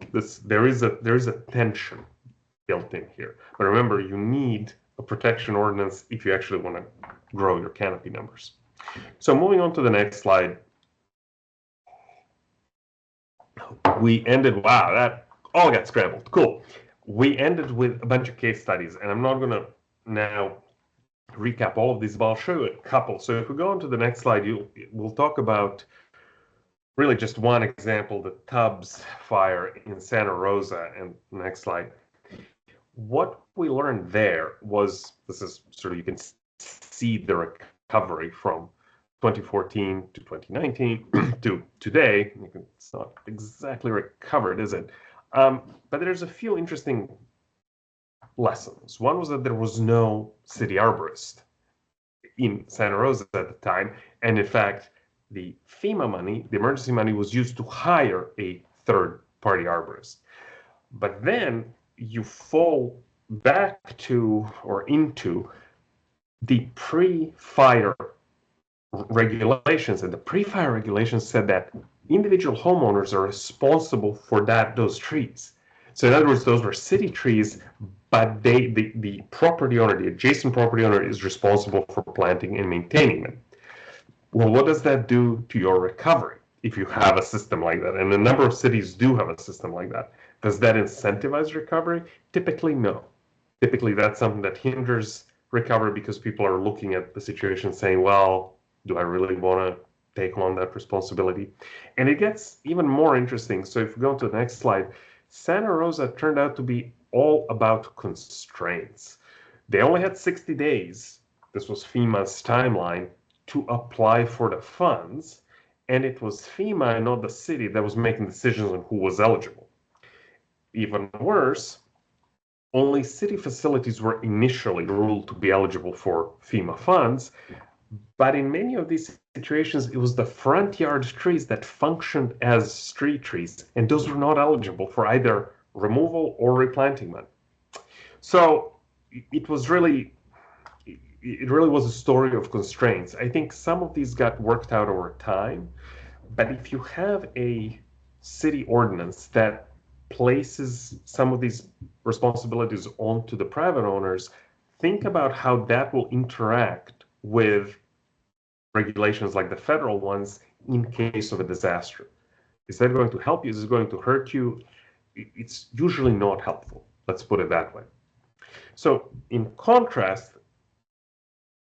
there is a tension built in here. But remember, you need a protection ordinance if you actually want to grow your canopy numbers. So moving on to the next slide, we ended, wow, that all got scrambled. Cool. We ended with a bunch of case studies, and I'm not going to now recap all of these, but I'll show you a couple. So if we go on to the next slide, we'll talk about really just one example, the Tubbs fire in Santa Rosa. And next slide. What we learned there was, this is sort of, you can see the recovery from 2014 to 2019 to today. It's not exactly recovered, is it? But there's a few interesting lessons. One was that there was no city arborist in Santa Rosa at the time. And in fact, the FEMA money, the emergency money, was used to hire a third-party arborist. But then you fall back to or into the pre-fire regulations, and the pre-fire regulations said that individual homeowners are responsible for those trees. So in other words, those were city trees, but the property owner, the adjacent property owner, is responsible for planting and maintaining them. Well, what does that do to your recovery if you have a system like that? And a number of cities do have a system like that. Does that incentivize recovery? Typically, no. Typically, that's something that hinders recovery because people are looking at the situation saying, well, do I really want to take on that responsibility? And it gets even more interesting. So if we go to the next slide, Santa Rosa turned out to be all about constraints. They only had 60 days. This was FEMA's timeline to apply for the funds. And it was FEMA and not the city that was making decisions on who was eligible. Even worse, only city facilities were initially ruled to be eligible for FEMA funds, but in many of these situations, it was the front yard trees that functioned as street trees, and those were not eligible for either removal or replanting money. So it really was a story of constraints. I think some of these got worked out over time, but if you have a city ordinance that places some of these responsibilities onto the private owners, think about how that will interact with regulations like the federal ones in case of a disaster. Is that going to help you? Is it going to hurt you? It's usually not helpful. Let's put it that way. So in contrast,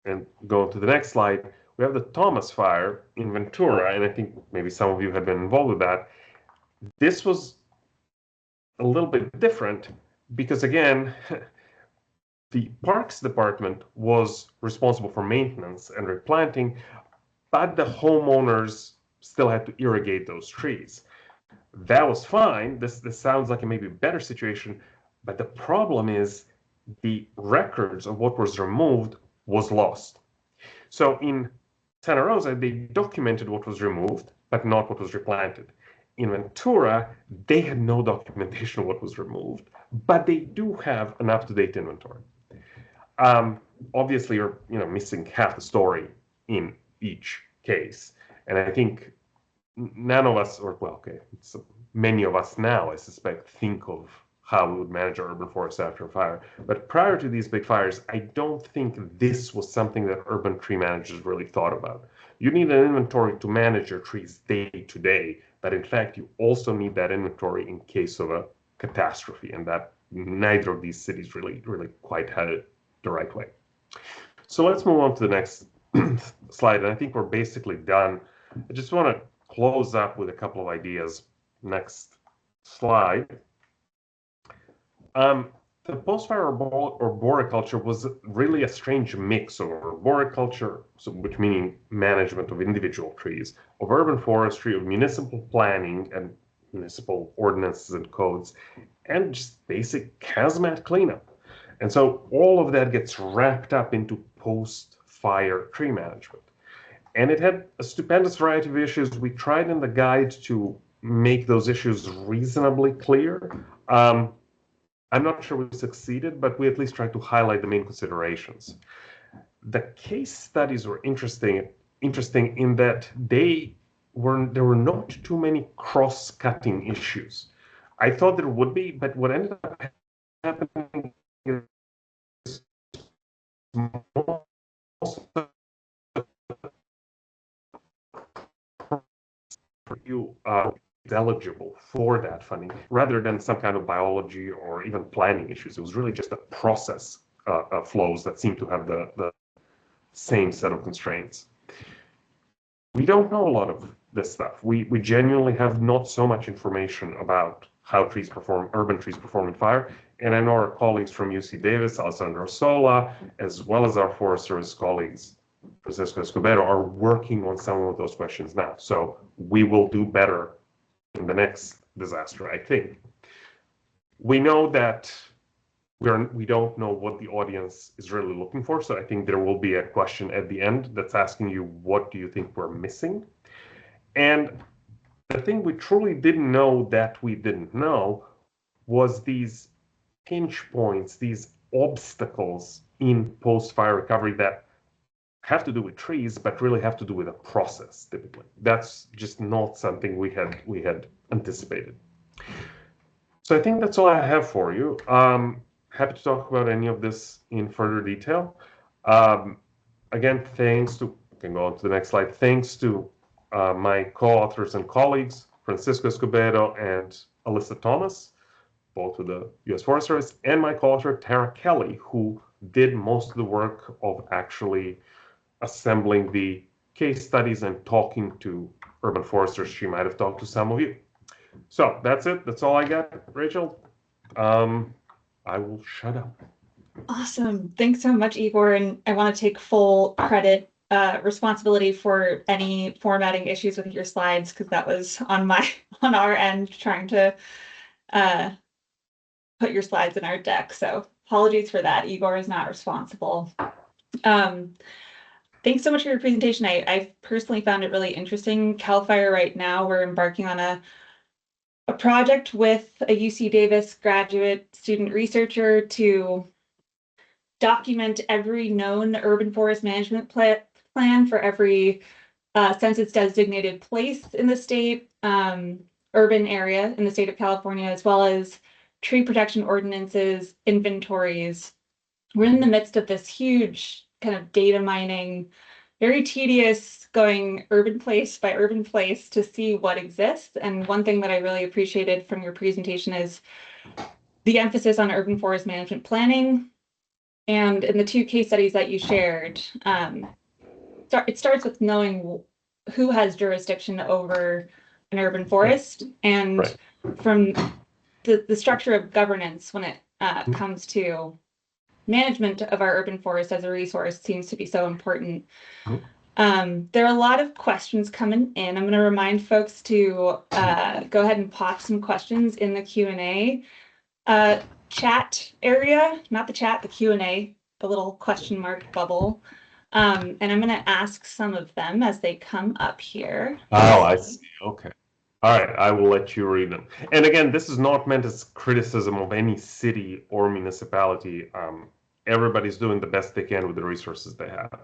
and go to the next slide, we have the Thomas fire in Ventura, and I think maybe some of you have been involved with that. This was a little bit different because, again, the Parks Department was responsible for maintenance and replanting, but the homeowners still had to irrigate those trees. That was fine. This sounds like a maybe better situation, but the problem is the records of what was removed was lost. So in Santa Rosa, they documented what was removed, but not what was replanted. In Ventura, they had no documentation of what was removed, but they do have an up-to-date inventory. Obviously, you're missing half the story in each case, and I think none of us, or well, okay, many of us now, I suspect, think of how we would manage our urban forests after a fire. But prior to these big fires, I don't think this was something that urban tree managers really thought about. You need an inventory to manage your trees day to day, but in fact, you also need that inventory in case of a catastrophe, and that neither of these cities really quite had it the right way. So let's move on to the next slide, and I think we're basically done. I just want to close up with a couple of ideas. Next slide. The post-fire arboriculture was really a strange mix of arboriculture, which meaning management of individual trees, of urban forestry, of municipal planning and municipal ordinances and codes, and just basic hazmat cleanup. And so all of that gets wrapped up into post-fire tree management. And it had a stupendous variety of issues. We tried in the guide to make those issues reasonably clear. I'm not sure we succeeded, but we at least tried to highlight the main considerations. The case studies were interesting in that there were not too many cross-cutting issues. I thought there would be, but what ended up happening is most of is eligible for that funding, rather than some kind of biology or even planning issues. It was really just a process flows that seem to have the same set of constraints. We don't know a lot of this stuff. We genuinely have not so much information about how trees perform, urban trees perform in fire. And I know our colleagues from UC Davis, Alessandro Sola, as well as our Forest Service colleagues, Francisco Escobedo, are working on some of those questions now. So we will do better in the next disaster, I think. We know that we don't know what the audience is really looking for. So I think there will be a question at the end that's asking you, what do you think we're missing? And the thing we truly didn't know that we didn't know was these pinch points, these obstacles in post-fire recovery that have to do with trees, but really have to do with a process typically. That's just not something we had anticipated. So I think that's all I have for you. Happy to talk about any of this in further detail. Again, thanks to, can go on to the next slide. Thanks to my co-authors and colleagues, Francisco Escobedo and Alyssa Thomas, both with the U.S. Forest Service, and my co-author Tara Kelly, who did most of the work of actually assembling the case studies and talking to urban foresters. She might have talked to some of you. So that's it. That's all I got, Rachel. I will shut up. Awesome. Thanks so much, Igor. And I want to take full credit, responsibility for any formatting issues with your slides, because that was on our end trying to put your slides in our deck. So apologies for that. Igor is not responsible. Thanks so much for your presentation. I personally found it really interesting. CAL FIRE right now, we're embarking on a project with a UC Davis graduate student researcher to document every known urban forest management plan for every census designated place in the state, urban area in the state of California, as well as tree protection ordinances, inventories. We're in the midst of this huge kind of data mining, very tedious, going urban place by urban place to see what exists. And one thing that I really appreciated from your presentation is the emphasis on urban forest management planning. And in the two case studies that you shared, it starts with knowing who has jurisdiction over an urban forest, and Right. from the structure of governance when it comes to management of our urban forest as a resource seems to be so important. There are a lot of questions coming in. I'm going to remind folks to go ahead and pop some questions in the Q&A chat area, not the chat, the Q&A, the little question mark bubble. And I'm going to ask some of them as they come up here. Oh, I see. Okay. All right, I will let you read them. And again, this is not meant as criticism of any city or municipality. Everybody's doing the best they can with the resources they have.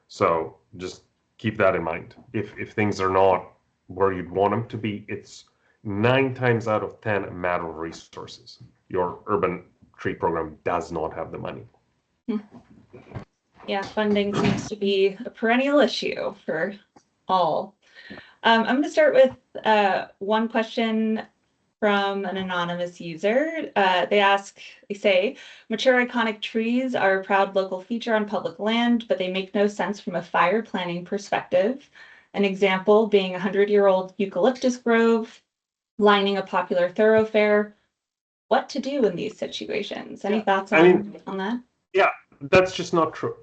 So just keep that in mind. If things are not where you'd want them to be, it's 9 times out of 10 a matter of resources. Your urban tree program does not have the money. Yeah, funding seems to be a perennial issue for all. I'm going to start with one question from an anonymous user. They say, mature iconic trees are a proud local feature on public land, but they make no sense from a fire planning perspective. An example being a 100-year-old eucalyptus grove lining a popular thoroughfare. What to do in these situations? Any thoughts on that? Yeah, that's just not true.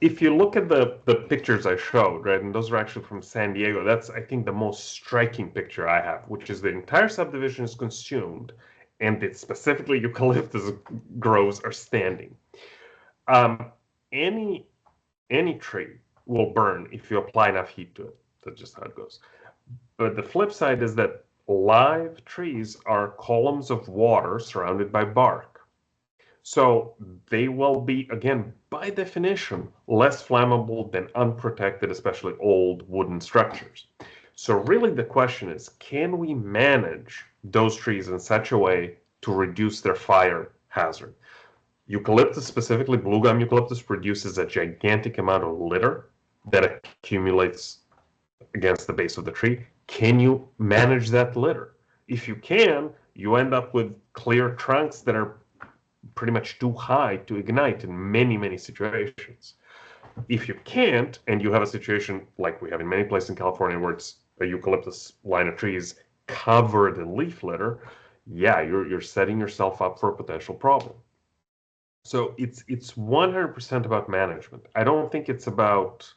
If you look at the pictures I showed, right, and those are actually from San Diego, that's, I think, the most striking picture I have, which is the entire subdivision is consumed, and it's specifically eucalyptus groves are standing. Any tree will burn if you apply enough heat to it. That's just how it goes. But the flip side is that live trees are columns of water surrounded by bark. So they will be, again, by definition, less flammable than unprotected, especially old wooden structures. So really the question is, can we manage those trees in such a way to reduce their fire hazard? Eucalyptus, specifically blue gum eucalyptus, produces a gigantic amount of litter that accumulates against the base of the tree. can you manage that litter? If you can, you end up with clear trunks that are pretty much too high to ignite in many, many situations. If you can't, and you have a situation like we have in many places in California where it's a eucalyptus line of trees covered in leaf litter, yeah, you're setting yourself up for a potential problem. So it's 100% about management. I don't think it's about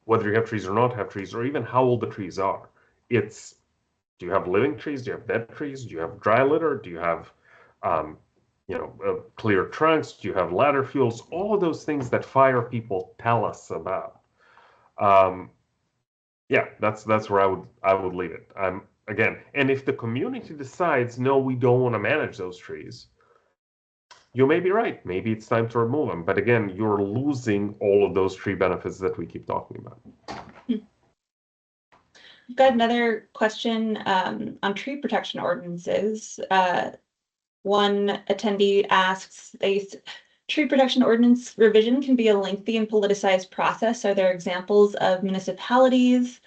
whether you have trees or not have trees, or even how old the trees are. It's, do you have living trees? Do you have dead trees? Do you have dry litter? Do you have clear trunks? Do you have ladder fuels? All of those things that fire people tell us about. Yeah, that's where I would leave it. Again, and if the community decides, no, we don't want to manage those trees, you may be right. Maybe it's time to remove them. But again, you're losing all of those tree benefits that we keep talking about. I've got another question on tree protection ordinances. One attendee asks, tree protection ordinance revision can be a lengthy and politicized process. Are there examples of municipalities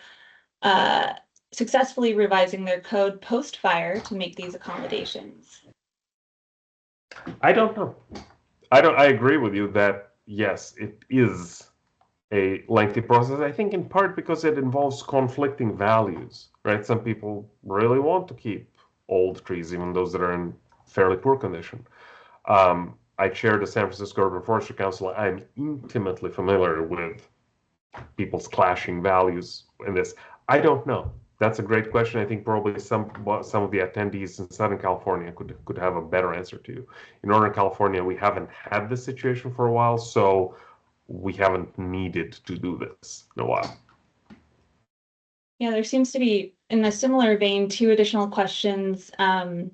successfully revising their code post-fire to make these accommodations? I don't know. I agree with you that yes, it is a lengthy process. I think in part because it involves conflicting values, right? Some people really want to keep old trees, even those that are in fairly poor condition. I chair the San Francisco Urban Forestry Council. I'm intimately familiar with people's clashing values in this. I don't know. That's a great question. I think probably some of the attendees in Southern California could have a better answer to you. In Northern California, we haven't had this situation for a while, so we haven't needed to do this in a while. Yeah, there seems to be, in a similar vein, 2 additional questions, and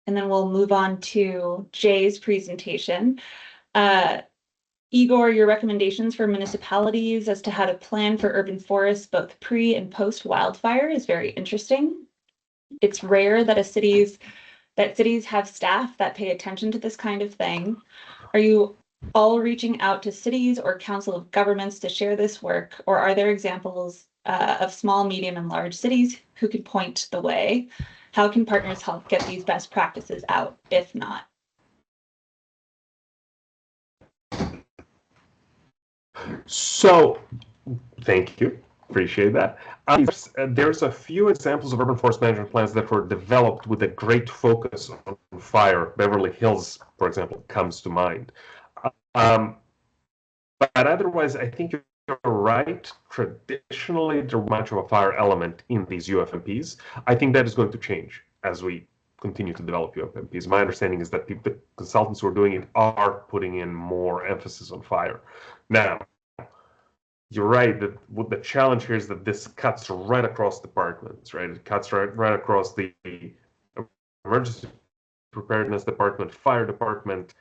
then we'll move on to Jay's presentation. Igor, your recommendations for municipalities as to how to plan for urban forests both pre and post wildfire is very interesting. It's rare that cities have staff that pay attention to this kind of thing. Are you all reaching out to cities or council of governments to share this work, or are there examples of small, medium, and large cities who could point the way? How can partners help get these best practices out, if not? So, thank you. Appreciate that. There's a few examples of urban forest management plans that were developed with a great focus on fire. Beverly Hills, for example, comes to mind. But otherwise, I think you're right. Traditionally, there's much of a fire element in these UFMPs. I think that is going to change as we continue to develop UFMPs. My understanding is that the consultants who are doing it are putting in more emphasis on fire. Now, you're right that what the challenge here is that this cuts right across departments, right? It cuts right across the emergency preparedness department, fire department,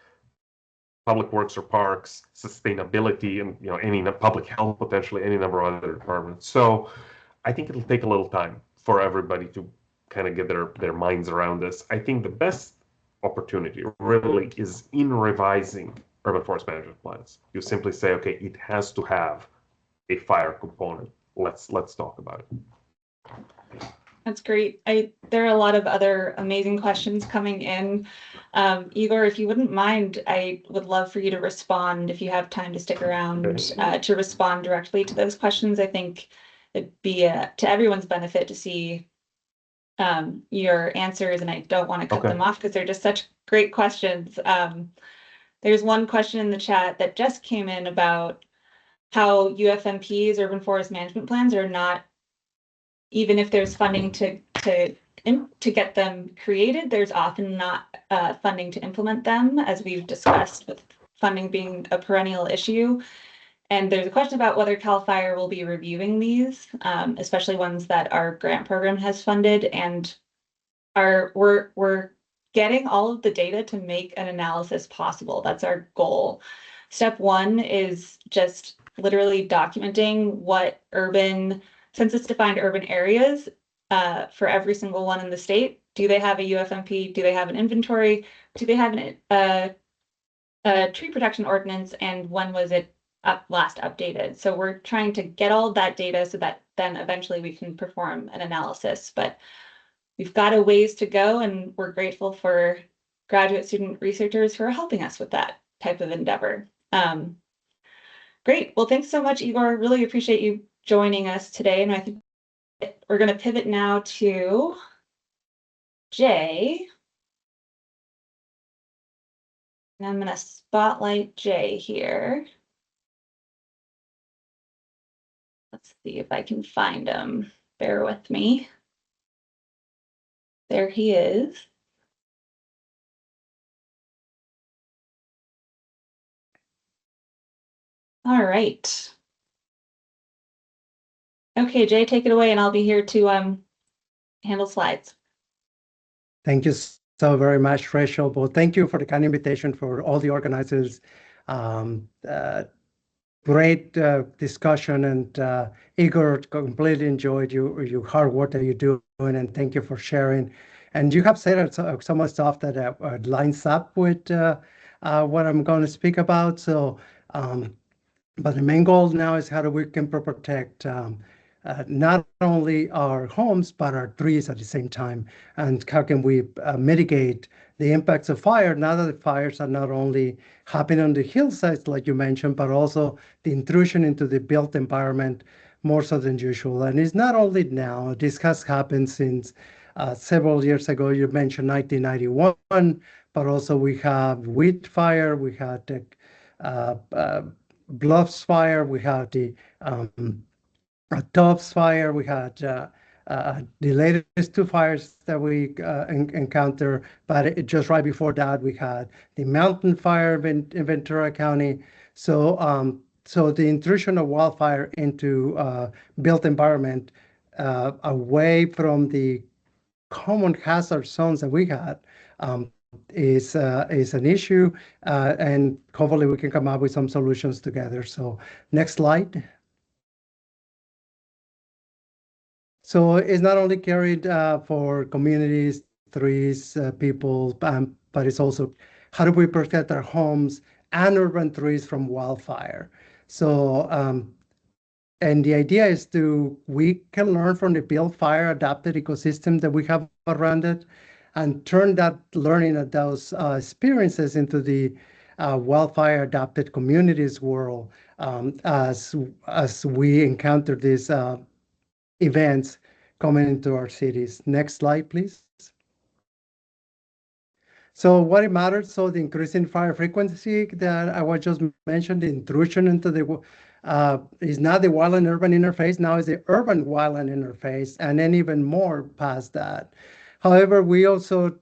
public works or parks, sustainability, and any public health, potentially any number of other departments. So I think it'll take a little time for everybody to kind of get their minds around this. I think the best opportunity really is in revising urban forest management plans. You simply say, okay, it has to have a fire component. Let's talk about it. That's great. There are a lot of other amazing questions coming in. Igor, if you wouldn't mind, I would love for you to respond if you have time to stick around to respond directly to those questions. I think it'd be to everyone's benefit to see your answers, and I don't want to cut them off because they're just such great questions. There's one question in the chat that just came in about how UFMPs, urban forest management plans, are not, even if there's funding to get them created, there's often not funding to implement them, as we've discussed, with funding being a perennial issue. And there's a question about whether CAL FIRE will be reviewing these, especially ones that our grant program has funded, and we're getting all of the data to make an analysis possible. That's our goal. Step 1 is just literally documenting what census-defined urban areas for every single one in the state. Do they have a UFMP? Do they have an inventory? Do they have a tree protection ordinance? And when was it last updated. So we're trying to get all of that data so that then eventually we can perform an analysis. But we've got a ways to go, and we're grateful for graduate student researchers who are helping us with that type of endeavor. Great. Well, thanks so much, Igor. Really appreciate you joining us today. And I think we're going to pivot now to Jay. And I'm going to spotlight Jay here. Let's see if I can find him. Bear with me. There he is. All right. Okay, Jay, take it away, and I'll be here to handle slides. Thank you so very much, Rachel. Well, thank you for the kind invitation for all the organizers. Great discussion, and Igor, completely enjoyed your hard work that you're doing, and thank you for sharing. And you have said some of the stuff that lines up with what I'm going to speak about. So, but the main goal now is how do we can protect not only our homes, but our trees at the same time. And how can we mitigate the impacts of fire now that the fires are not only happening on the hillsides, like you mentioned, but also the intrusion into the built environment more so than usual. And it's not only now, this has happened since several years ago. You mentioned 1991, but also we have wheat fire, we had Bluffs fire, we had the Tubbs fire, we had the latest two fires that we encountered, but just right before that, we had the mountain fire in Ventura County. So, so the intrusion of wildfire into built environment away from the common hazard zones that we had is an issue, and hopefully we can come up with some solutions together. So next slide. So it's not only carried for communities, trees, people, but it's also how do we protect our homes and urban trees from wildfire. So, and the idea is we can learn from the built fire adapted ecosystem that we have around it and turn that learning of those experiences into the wildfire adapted communities world as we encounter these events coming into our cities. Next slide, please. So what it matters, so the increasing fire frequency that I was just mentioned, the intrusion into the, is not the wildland urban interface, now is the urban wildland interface, and then even more past that. However, we also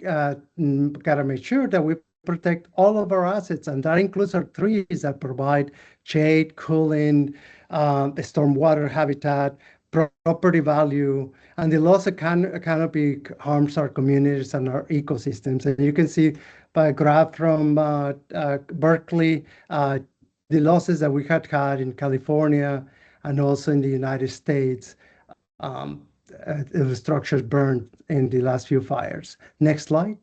gotta make sure that we protect all of our assets, and that includes our trees that provide shade, cooling, stormwater habitat, property value, and the loss of canopy harms our communities and our ecosystems. And you can see by a graph from Berkeley, the losses that we had in California and also in the United States, the structures burned in the last few fires. Next slide.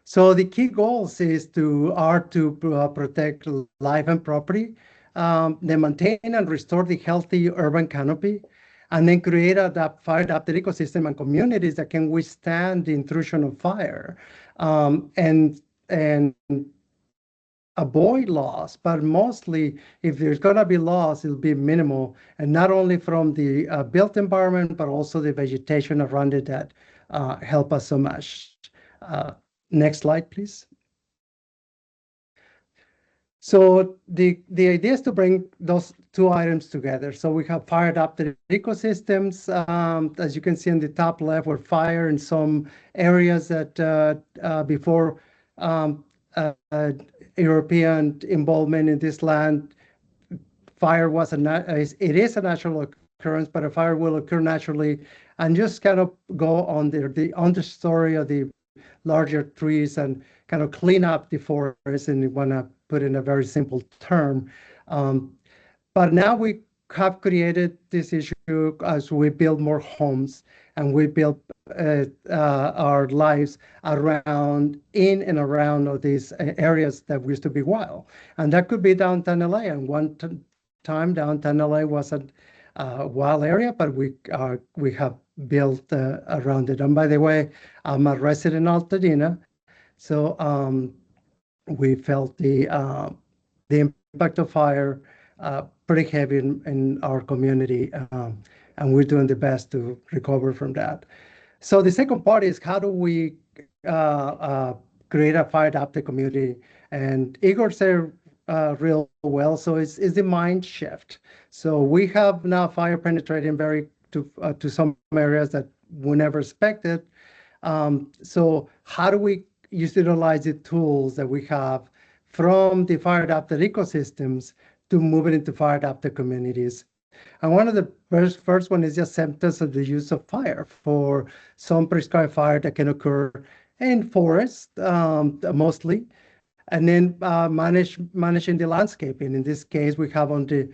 So the key goals are to protect life and property, then maintain and restore the healthy urban canopy, and then create a fire-adapted ecosystem and communities that can withstand the intrusion of fire, and avoid loss. But mostly, if there's going to be loss, it'll be minimal, and not only from the built environment, but also the vegetation around it that help us so much. Next slide, please. So the idea is to bring those two items together. So we have fire adapted ecosystems, as you can see in the top left, where fire in some areas that before European involvement in this land, fire was it is a natural occurrence, but a fire will occur naturally and just kind of go on the understory of the larger trees and kind of clean up the forest, and you want to put in a very simple term. But now we have created this issue as we build more homes and we build our lives in and around all these areas that used to be wild. And that could be downtown LA. And one time downtown LA was a wild area, but we have built around it. And by the way, I'm a resident of Altadena, so we felt the impact of fire pretty heavy in our community, and we're doing the best to recover from that. So the second part is how do we create a fire adapted community? And Igor said real well. So it's the mind shift. So we have now fire penetrating to some areas that we never expected. So how do we utilize the tools that we have from the fire adapted ecosystems to move it into fire adapted communities? And one of the first one is just acceptance of the use of fire for some prescribed fire that can occur in forests, mostly, and then managing the landscaping. In this case, we have on the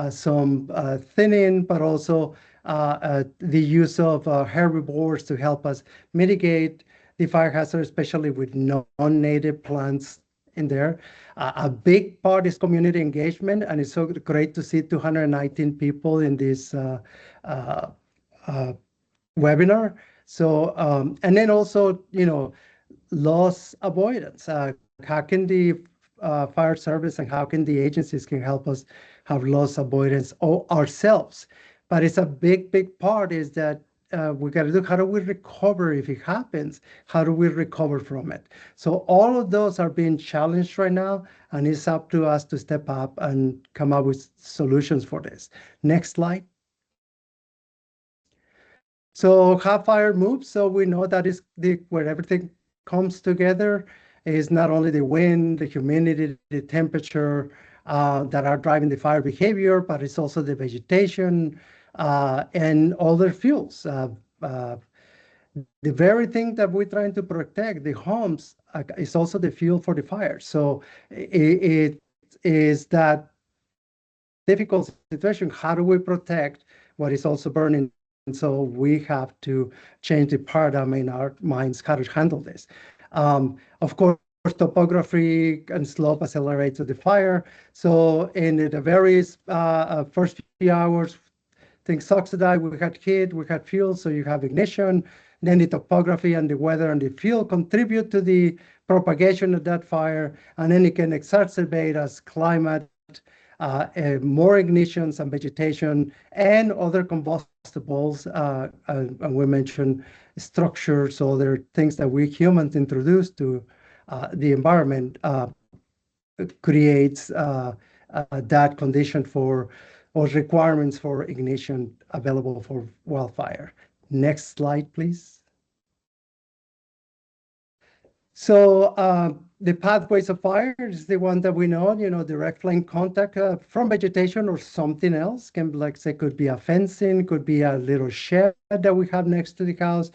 some thinning, but also the use of herbivores to help us mitigate the fire hazard, especially with non-native plants in there. A big part is community engagement, and it's so great to see 219 people in this webinar. So, and then also, loss avoidance. How can the fire service and how can the agencies can help us have loss avoidance ourselves? But it's a big part is that we got to do, how do we recover if it happens? How do we recover from it? So all of those are being challenged right now, and it's up to us to step up and come up with solutions for this. Next slide. So how fire moves. So we know that is where everything comes together is not only the wind, the humidity, the temperature that are driving the fire behavior, but it's also the vegetation, and other fuels. The very thing that we're trying to protect, the homes, is also the fuel for the fire. So it is that difficult situation. How do we protect what is also burning? And so we have to change the paradigm in our minds how to handle this. Of course, topography and slope accelerates the fire. So in the very first few hours, things oxidize, we had heat, we had fuel, so you have ignition. Then the topography and the weather and the fuel contribute to the propagation of that fire, and then it can exacerbate as climate, more ignitions and vegetation and other combustibles. And we mentioned structures, so there are things that we humans introduce to the environment creates that condition for or requirements for ignition available for wildfire. Next slide, please. So the pathways of fire is the one that we know, direct flame contact from vegetation or something else. Can, like say, could be a fencing, could be a little shed that we have next to the house,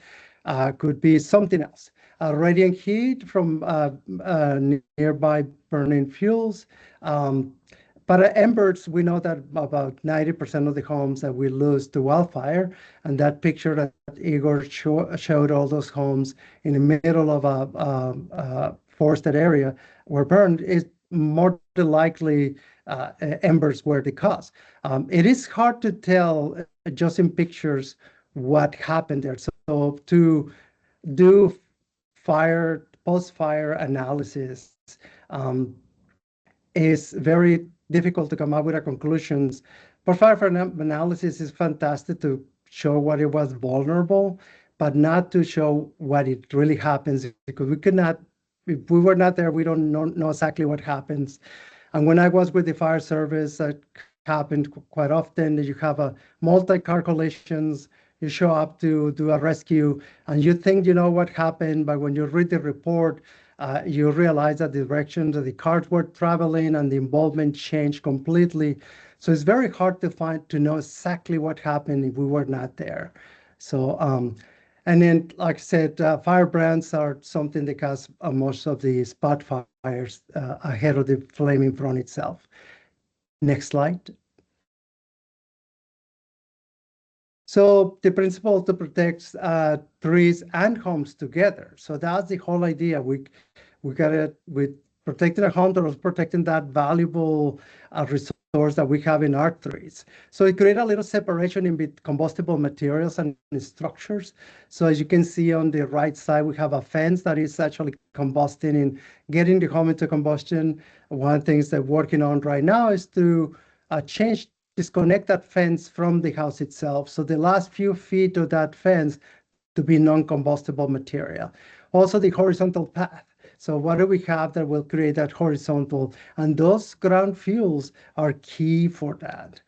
could be something else. Radiant heat from nearby burning fuels. But embers, we know that about 90% of the homes that we lose to wildfire, and that picture that Igor showed all those homes in the middle of a forested area were burned is more than likely embers were the cause. It is hard to tell just in pictures what happened there. So to do post-fire analysis is very difficult to come up with a conclusions. But fire analysis is fantastic to show what it was vulnerable, but not to show what it really happens, because we could not, if we were not there, we don't know exactly what happens. And when I was with the fire service, that happened quite often. You have a multi-car collisions, you show up to do a rescue, and you think you know what happened, but when you read the report, you realize that the direction that the cars were traveling and the involvement changed completely. So it's very hard to know exactly what happened if we were not there. So, and then, like I said, fire brands are something that cause most of the spot fires ahead of the flame in front itself. Next slide. So the principle to protect trees and homes together. So that's the whole idea. We got it with protecting a home, or protecting that valuable resource that we have in our trees. So it creates a little separation in between combustible materials and structures. So as you can see on the right side, we have a fence that is actually combusting and getting the home into combustion. One of the things that we're working on right now is to disconnect that fence from the house itself. So the last few feet of that fence to be non-combustible material. Also the horizontal path. So what do we have that will create that horizontal? And those ground fuels are key for that.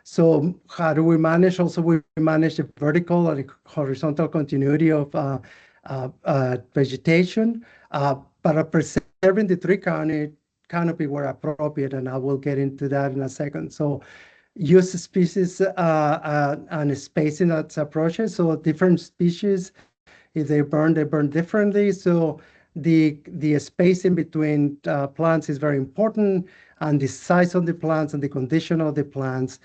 So how do we manage? Also, we manage the vertical and horizontal continuity of vegetation, but preserving the tree canopy where appropriate, and I will get into that in a second. So use species and spacing that's approaches. So different species, if they burn differently. So the spacing between plants is very important, and the size of the plants and the condition of the plants.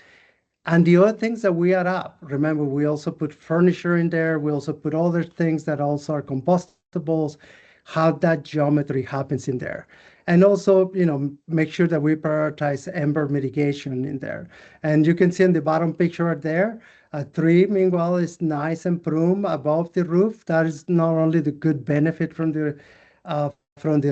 And the other things that we add up, remember, we also put furniture in there. We also put other things that also are combustibles, how that geometry happens in there. And also, make sure that we prioritize ember mitigation in there. And you can see in the bottom picture there, a tree, meanwhile, is nice and pruned above the roof. That is not only the good benefit from the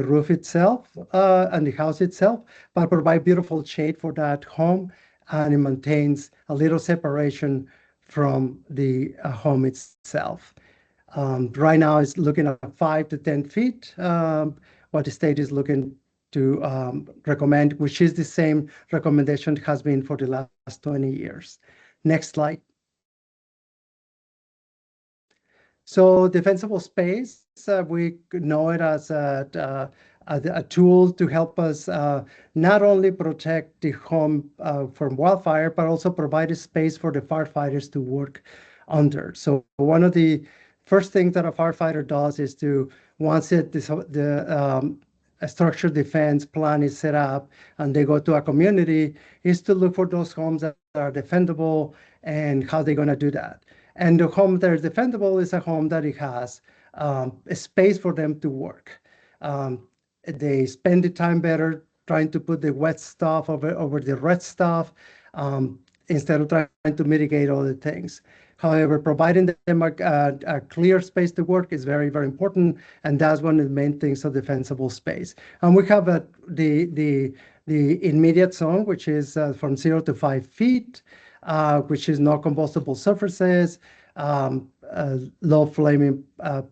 roof itself and the house itself, but provide beautiful shade for that home, and it maintains a little separation from the home itself. Right now, it's looking at 5 to 10 feet. What the state is looking to recommend, which is the same recommendation has been for the last 20 years. Next slide. So defensible space, we know it as a tool to help us not only protect the home from wildfire, but also provide a space for the firefighters to work under. So one of the first things that a firefighter does is to, once the structured defense plan is set up and they go to a community, is to look for those homes that are defendable and how they're going to do that. And the home that is defendable is a home that it has a space for them to work. They spend the time better trying to put the wet stuff over the red stuff instead of trying to mitigate other things. However, providing them a clear space to work is very, very important, and that's one of the main things of defensible space. And we have the immediate zone, which is from 0 to 5 feet, which is no combustible surfaces, low flaming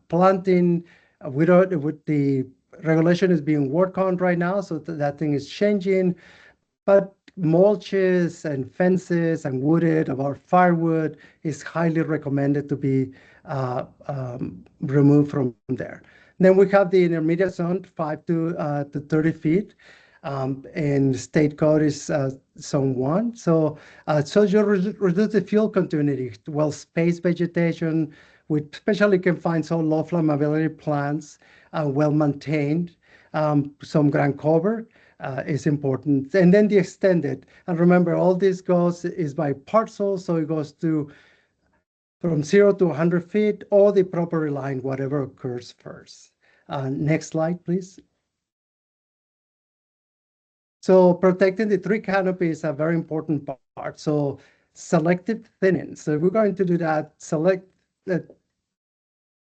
planting. The regulation is being worked on right now, so that thing is changing. But mulches and fences and wooded, about firewood, is highly recommended to be removed from there. Then we have the intermediate zone, 5 to 30 feet. And state code is zone 1. So you reduce the fuel continuity, well-spaced vegetation, we especially can find some low flammability plants, well-maintained, some ground cover is important. And then the extended, and remember, all this is by parcel, so it goes to from 0 to 100 feet, or the property line, whatever occurs first. Next slide, please. So protecting the tree canopy is a very important part. So selective thinning. So we're going to do that, select the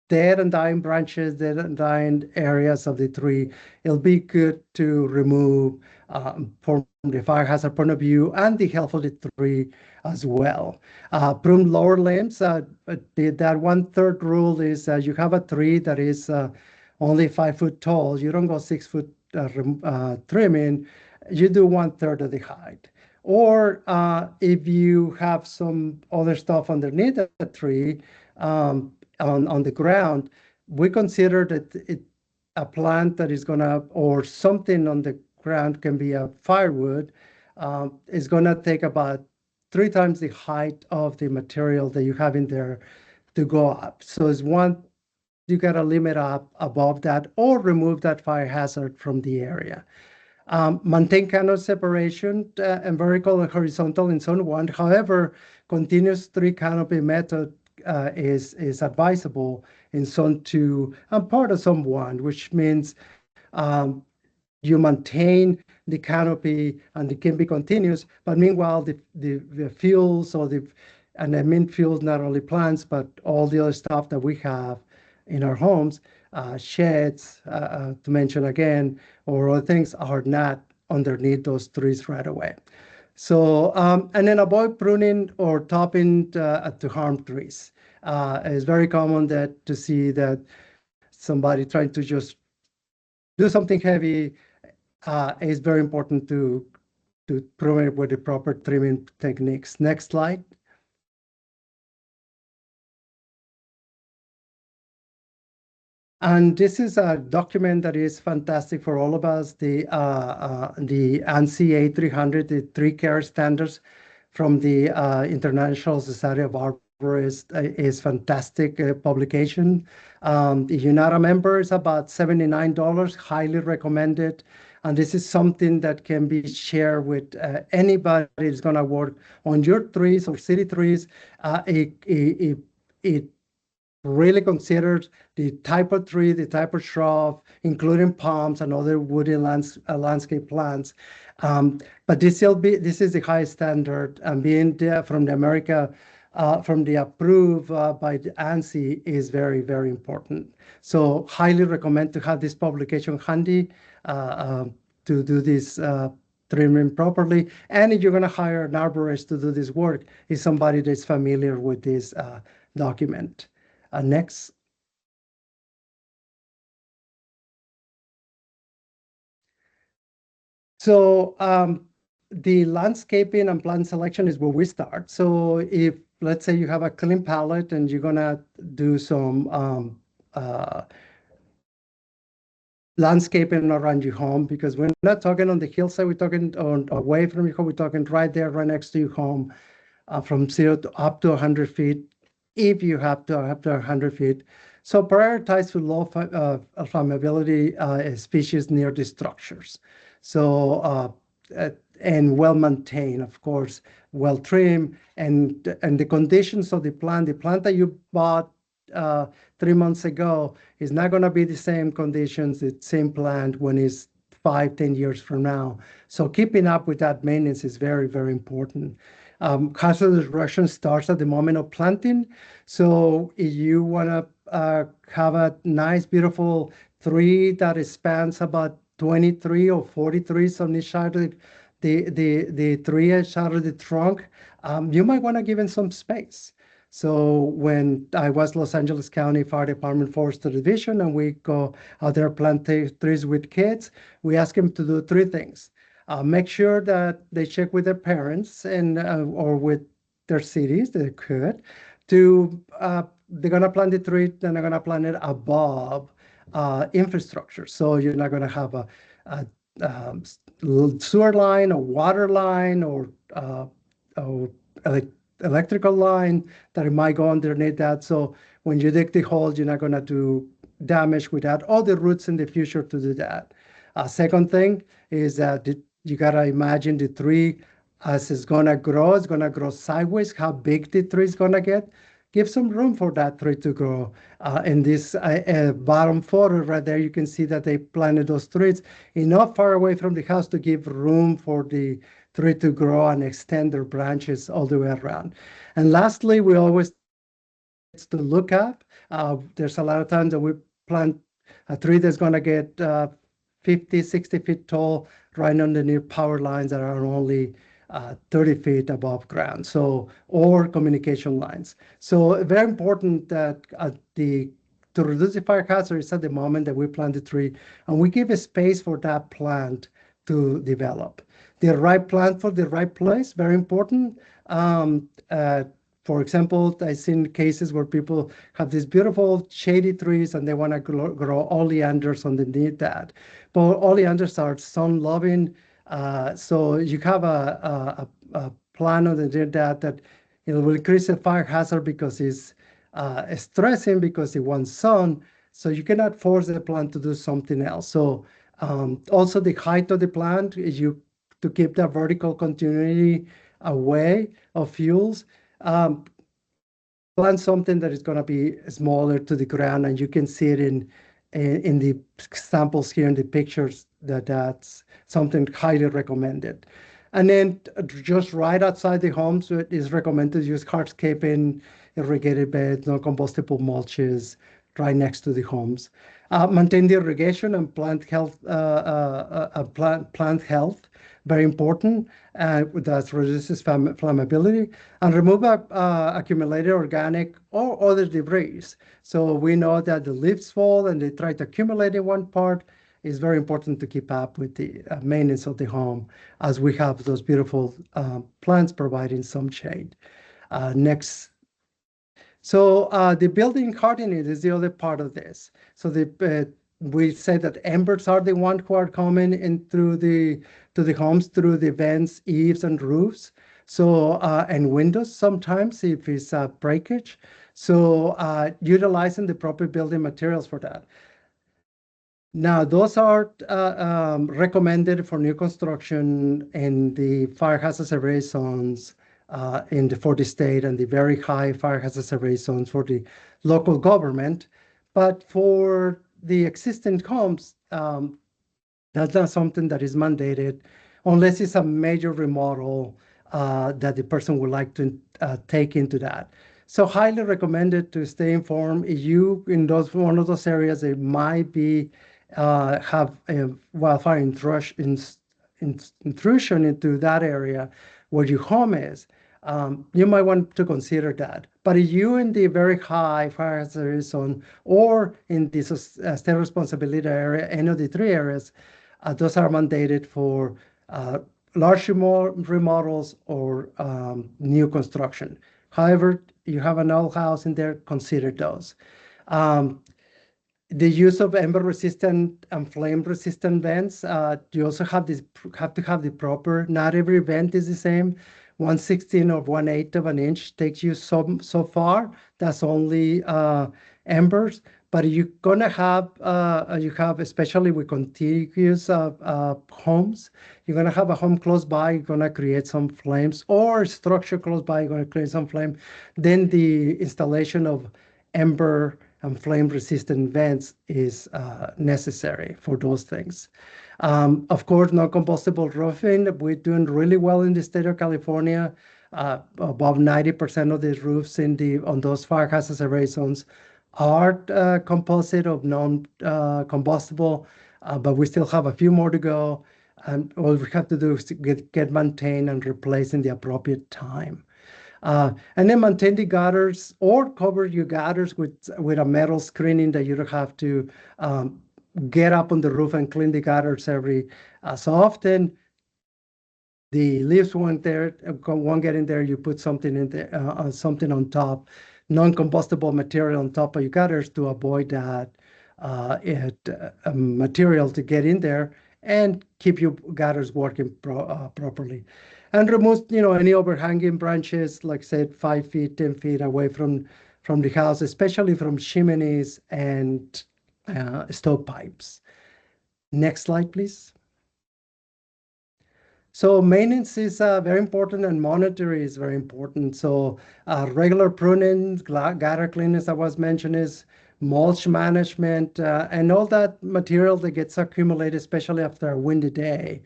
dead and dying branches, dead and dying areas of the tree. It'll be good to remove from the fire hazard point of view and the health of the tree as well. Prune lower limbs. That 1/3 rule is you have a tree that is only 5 foot tall. You don't go 6 foot trimming. You do 1/3 of the height. Or if you have some other stuff underneath the tree on the ground, we consider that a plant that is gonna, or something on the ground can be a firewood, is gonna take about 3 times the height of the material that you have in there to go up. So it's one, you gotta limit up above that or remove that fire hazard from the area. Maintain canopy separation and vertical and horizontal in zone 1. However, continuous tree canopy method is advisable in zone 2 and part of zone 1, which means you maintain the canopy and it can be continuous, but meanwhile the fuels and I mean fuels, not only plants, but all the other stuff that we have in our homes, sheds, to mention again, or other things are not underneath those trees right away. So, and then avoid pruning or topping to harm trees. It's very common to see that somebody trying to just do something heavy. It's very important to prune it with the proper trimming techniques. Next slide. And this is a document that is fantastic for all of us. The ANSI A300, the tree care standards from the International Society of Arborists is fantastic publication. If you're not a member, it's about $79, highly recommended. And this is something that can be shared with anybody who's going to work on your trees or city trees. It really considers the type of tree, the type of shrub, including palms and other woody landscape plants. But this is the highest standard, and being from the America, from the approved by the ANSI is very, very important. So highly recommend to have this publication handy to do this trimming properly. And if you're going to hire an arborist to do this work, is somebody that's familiar with this document. Next. So the landscaping and plant selection is where we start. So if, let's say you have a clean palette and you're gonna do some landscaping around your home, because we're not talking on the hillside, we're talking away from your home, we're talking right there, right next to your home, from 0 to up to 100 feet, if you have to up to 100 feet. So prioritize for low flammability species near the structures. So and well maintained, of course, well trimmed, and the conditions of the plant that you bought 3 months ago is not going to be the same conditions, the same plant when it's 5-10 years from now. So keeping up with that maintenance is very, very important. Hazardous erosion starts at the moment of planting. So if you want to have a nice, beautiful tree that spans about 23 or 40 trees on each side of the tree, each side of the trunk, you might want to give it some space. So when I was Los Angeles County Fire Department Forestry Division, and we go out there plant trees with kids, we ask them to do 3 things. Make sure that they check with their parents and or with their cities, they could, to they're gonna plant the tree, then they're gonna plant it above infrastructure. So you're not gonna have a sewer line or water line or electrical line that it might go underneath that. So when you dig the hole, you're not gonna do damage without all the roots in the future to do that. Second thing is that you gotta imagine the tree as it's gonna grow sideways, how big the tree is gonna get. Give some room for that tree to grow. In this bottom photo right there, you can see that they planted those trees enough far away from the house to give room for the tree to grow and extend their branches all the way around. And lastly, we always to look up. There's a lot of times that we plant a tree that's gonna get 50, 60 feet tall right underneath power lines that are only 30 feet above ground, so, or communication lines. So very important that to reduce the fire hazard is at the moment that we plant the tree, and we give a space for that plant to develop. The right plant for the right place, very important. For example, I've seen cases where people have these beautiful shady trees and they want to grow oleanders underneath that. But oleanders are sun-loving, so you have a plant underneath that it will increase the fire hazard because it's stressing because it wants sun. So you cannot force the plant to do something else. So Also, the height of the plant is to keep that vertical continuity away of fuels. Plant something that is going to be smaller to the ground, and you can see it in the samples here in the pictures that's something highly recommended. And then just right outside the homes, it is recommended to use hardscaping, irrigated beds, non-combustible mulches right next to the homes. Maintain the irrigation and plant health, plant health, very important. That reduces flammability, and remove accumulated organic or other debris. So we know that the leaves fall and they try to accumulate in one part. It's very important to keep up with the maintenance of the home, as we have those beautiful plants providing some shade. Next. So the building hardening is the other part of this. So we say that embers are the ones who are coming in through to the homes through the vents, eaves, and roofs. So and windows sometimes if it's a breakage. So utilizing the proper building materials for that. Now, those are recommended for new construction in the fire hazard survey zones for the state, and the very high fire hazard survey zones for the local government. But for the existing homes, that's not something that is mandated unless it's a major remodel that the person would like to take into that. So highly recommended to stay informed. If you in one of those areas, it might be have a wildfire intrusion into that area where your home is. You might want to consider that. But if you in the very high fire hazard zone or in the state responsibility area, any of the three areas, those are mandated for large remodels or new construction. However, you have an old house in there, consider those. The use of ember-resistant and flame-resistant vents. You also have to have the proper. Not every vent is the same. 1/16 or 1/8 of an inch takes you so far. That's only embers. But you're gonna have especially with contiguous homes, you're gonna have a home close by, you're gonna create some flames, or structure close by, you're gonna create some flame. Then the installation of ember and flame-resistant vents is necessary for those things. Of course, non-combustible roofing. We're doing really well in the state of California. Above 90% of the roofs on those fire hazard survey zones are composite of non-combustible, but we still have a few more to go. And all we have to do is to get maintained and replaced in the appropriate time. And then maintain the gutters or cover your gutters with a metal screening that you don't have to get up on the roof and clean the gutters every so often. The leaves won't get in there. You put something in there, something on top, non-combustible material on top of your gutters to avoid that material to get in there and keep your gutters working properly. And remove, any overhanging branches, like I said, 5 feet, 10 feet away from the house, especially from chimneys and stovepipes. Next slide, please. So maintenance is very important, and monitoring is very important. So regular pruning, gutter cleaning, as I was mentioning, is mulch management, and all that material that gets accumulated, especially after a windy day,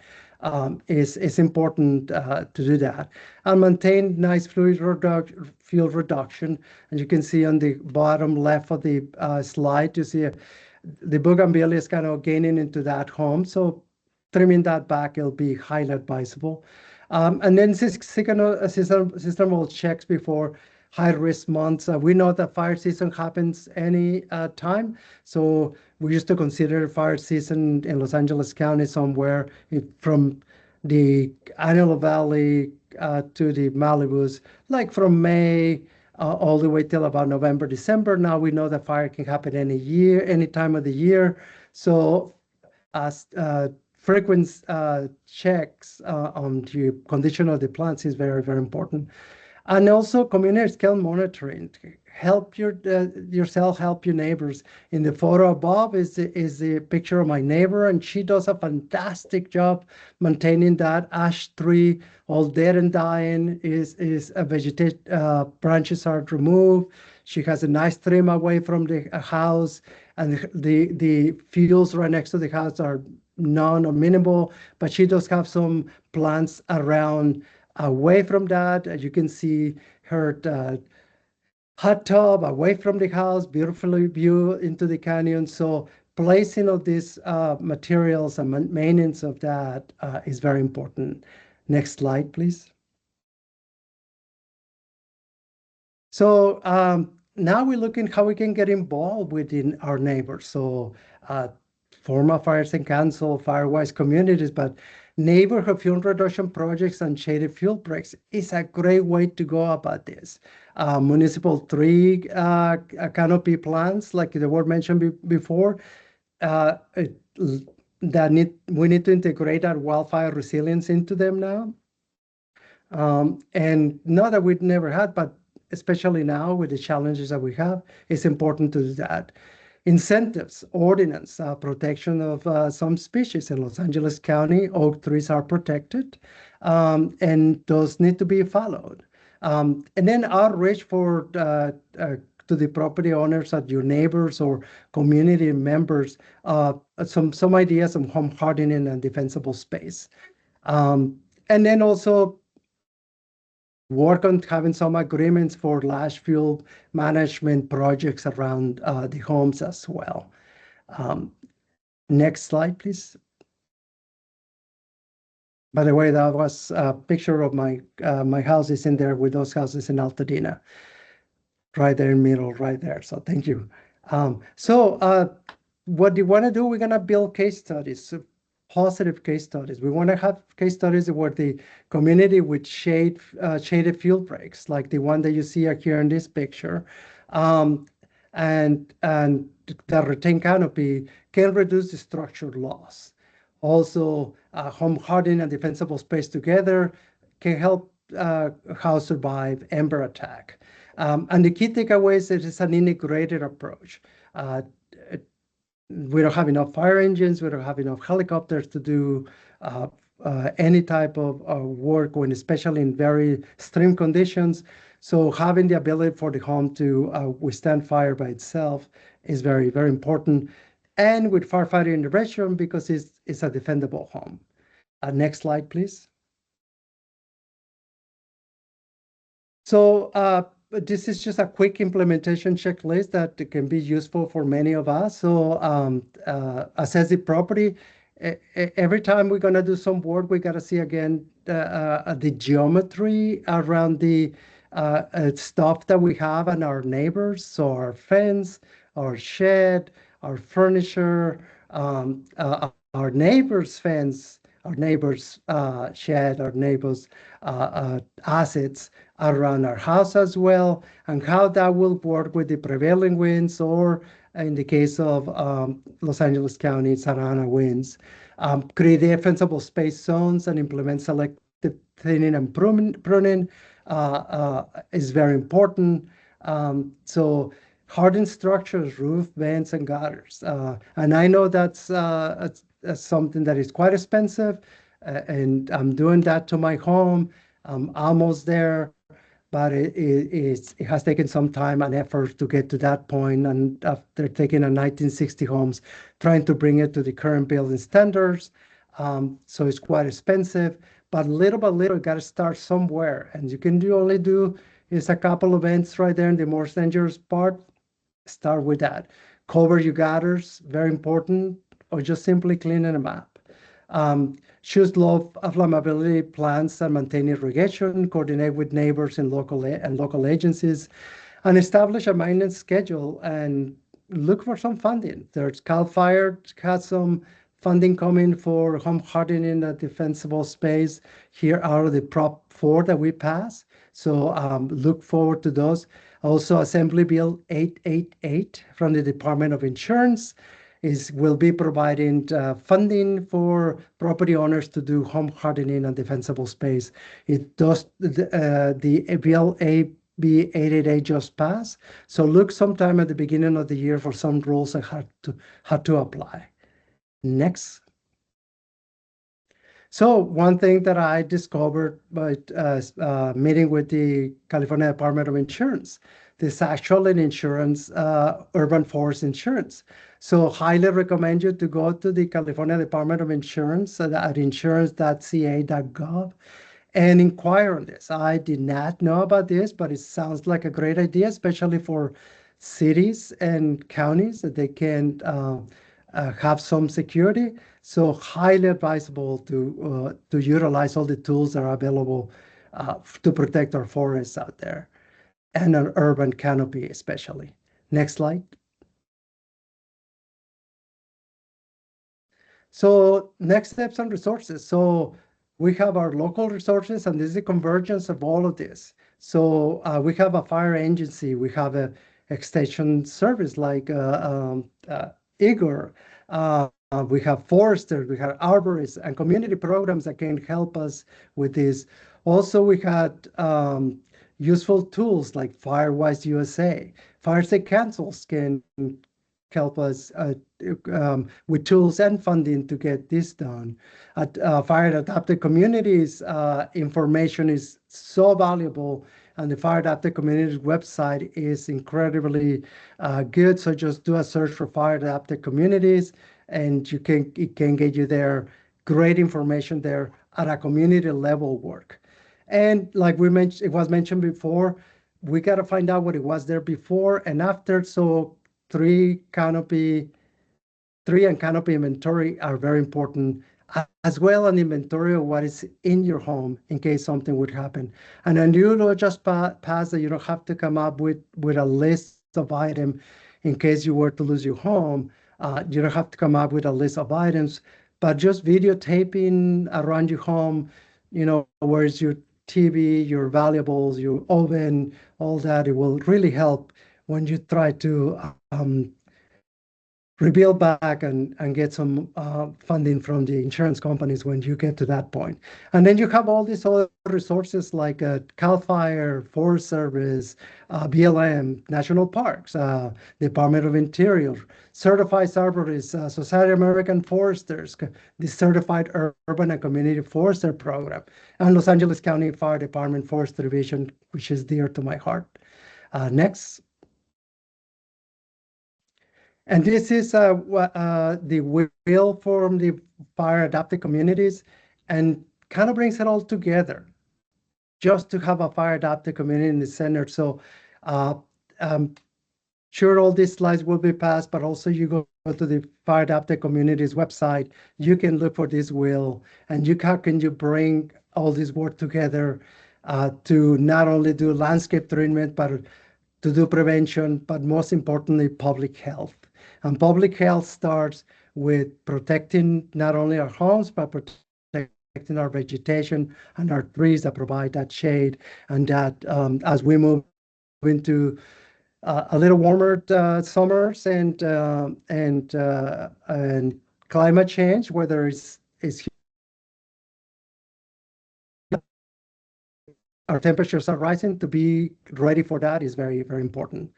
is important to do that. And maintain nice fuel reduction. And you can see on the bottom left of the slide, you see the bougainvillea is kind of gaining into that home. So trimming that back, it'll be highly advisable. And then seasonal checks before high-risk months. We know that fire season happens any time. So we used to consider fire season in Los Angeles County somewhere from the Antelope Valley to the Malibus, like from May all the way till about November, December. Now we know that fire can happen any time of the year. So frequent checks on the condition of the plants is very, very important. And also community scale monitoring help yourself, help your neighbors. In the photo above is the picture of my neighbor, and she does a fantastic job maintaining that ash tree, all dead and dying. Is a vegetation, branches are removed. She has a nice trim away from the house, and the fields right next to the house are none or minimal, but she does have some plants around away from that. As you can see, her hot tub away from the house, beautifully view into the canyon. So placing of these materials and maintenance of that is very important. Next slide, please. So now we're looking how we can get involved within our neighbors. So form of fires and council, firewise communities, but neighborhood fuel reduction projects and shaded fuel breaks is a great way to go about this. Municipal tree canopy plants, like the word mentioned before, we need to integrate our wildfire resilience into them now. And not that we've never had, but especially now with the challenges that we have, it's important to do that. Incentives, ordinance, protection of some species in Los Angeles County, oak trees are protected, and those need to be followed. And then outreach to the property owners, at your neighbors or community members, some ideas on home hardening and defensible space. And then also work on having some agreements for ash fuel management projects around the homes as well. Next slide, please. By the way, that was a picture of my house is in there with those houses in Altadena, right there in the middle, right there. So thank you. What do you want to do? We're going to build case studies, positive case studies. We want to have case studies where the community with shaded fuel breaks, like the one that you see here in this picture, and the retained canopy can reduce the structural loss. Also, home hardening and defensible space together can help house survive ember attack. And the key takeaway is that it's an integrated approach. We don't have enough fire engines. We don't have enough helicopters to do any type of work, when especially in very extreme conditions. So having the ability for the home to withstand fire by itself is very, very important. And with firefighting intervention, because it's a defendable home. Next slide, please. So this is just a quick implementation checklist that can be useful for many of us. So assess the property. Every time we're going to do some work, we got to see again the geometry around the stuff that we have and our neighbors. So our fence, our shed, our furniture, our neighbor's fence, our neighbor's shed, our neighbor's assets around our house as well, and how that will work with the prevailing winds, or in the case of Los Angeles County, Sarana winds. Create defensible space zones and implement selective thinning and pruning is very important. So hardened structures, roof, vents, and gutters. And I know that's something that is quite expensive, and I'm doing that to my home. I'm almost there, but it has taken some time and effort to get to that point. And after taking a 1960 homes, trying to bring it to the current building standards. So it's quite expensive, but little by little, you got to start somewhere. And you can only do is a couple of vents right there in the most dangerous part. Start with that. Cover your gutters, very important, or just simply cleaning them up. Choose low flammability plants and maintain irrigation, coordinate with neighbors and local agencies, and establish a maintenance schedule and look for some funding. There's CAL FIRE has some funding coming for home hardening a defensible space here out of the Prop 4 that we passed. So look forward to those. Also, Assembly Bill 888 from the Department of Insurance will be providing funding for property owners to do home hardening and defensible space. It does the Bill be 80 days just passed. So look sometime at the beginning of the year for some rules that had to apply. Next. So one thing that I discovered by meeting with the California Department of Insurance, this actually an insurance, urban forest insurance. So highly recommend you to go to the California Department of Insurance at insurance.ca.gov and inquire on this. I did not know about this, but it sounds like a great idea, especially for cities and counties that they can have some security. So highly advisable to utilize all the tools that are available to protect our forests out there and our urban canopy especially. Next slide. So next steps and resources. So we have our local resources, and this is a convergence of all of this. So we have a fire agency, we have a extension service like Igor. We have foresters, we have arborists, and community programs that can help us with this. Also, we had useful tools like Firewise USA. Fire state councils can help us with tools and funding to get this done. At Fire Adapted Communities, information is so valuable, and the Fire Adapted Communities website is incredibly good. So just do a search for Fire Adapted Communities, and it can get you there. Great information there at a community level work. And like we mentioned, it was mentioned before, we got to find out what it was there before and after. So tree and canopy inventory are very important, as well an inventory of what is in your home in case something would happen. And then you don't just pass that you don't have to come up with a list of items in case you were to lose your home. You don't have to come up with a list of items, but just videotaping around your home, where's your TV, your valuables, your oven, all that. It will really help when you try to rebuild back and get some funding from the insurance companies when you get to that point. And then you have all these other resources like CAL FIRE, Forest Service, BLM, National Parks, Department of Interior, Certified Arborists, Society of American Foresters, the Certified Urban and Community Forester Program, and Los Angeles County Fire Department Forest Division, which is dear to my heart. Next. And this is the wheel from the Fire Adapted Communities, and kind of brings it all together just to have a fire adapted community in the center. So sure, all these slides will be passed, but also you go to the Fire Adapted Communities website, you can look for this wheel, and how can you bring all this work together to not only do landscape treatment, but to do prevention, but most importantly, public health. And public health starts with protecting not only our homes, but protecting our vegetation and our trees that provide that shade. And that as we move into a little warmer summers and climate change, whether it's our temperatures are rising, to be ready for that is very, very important.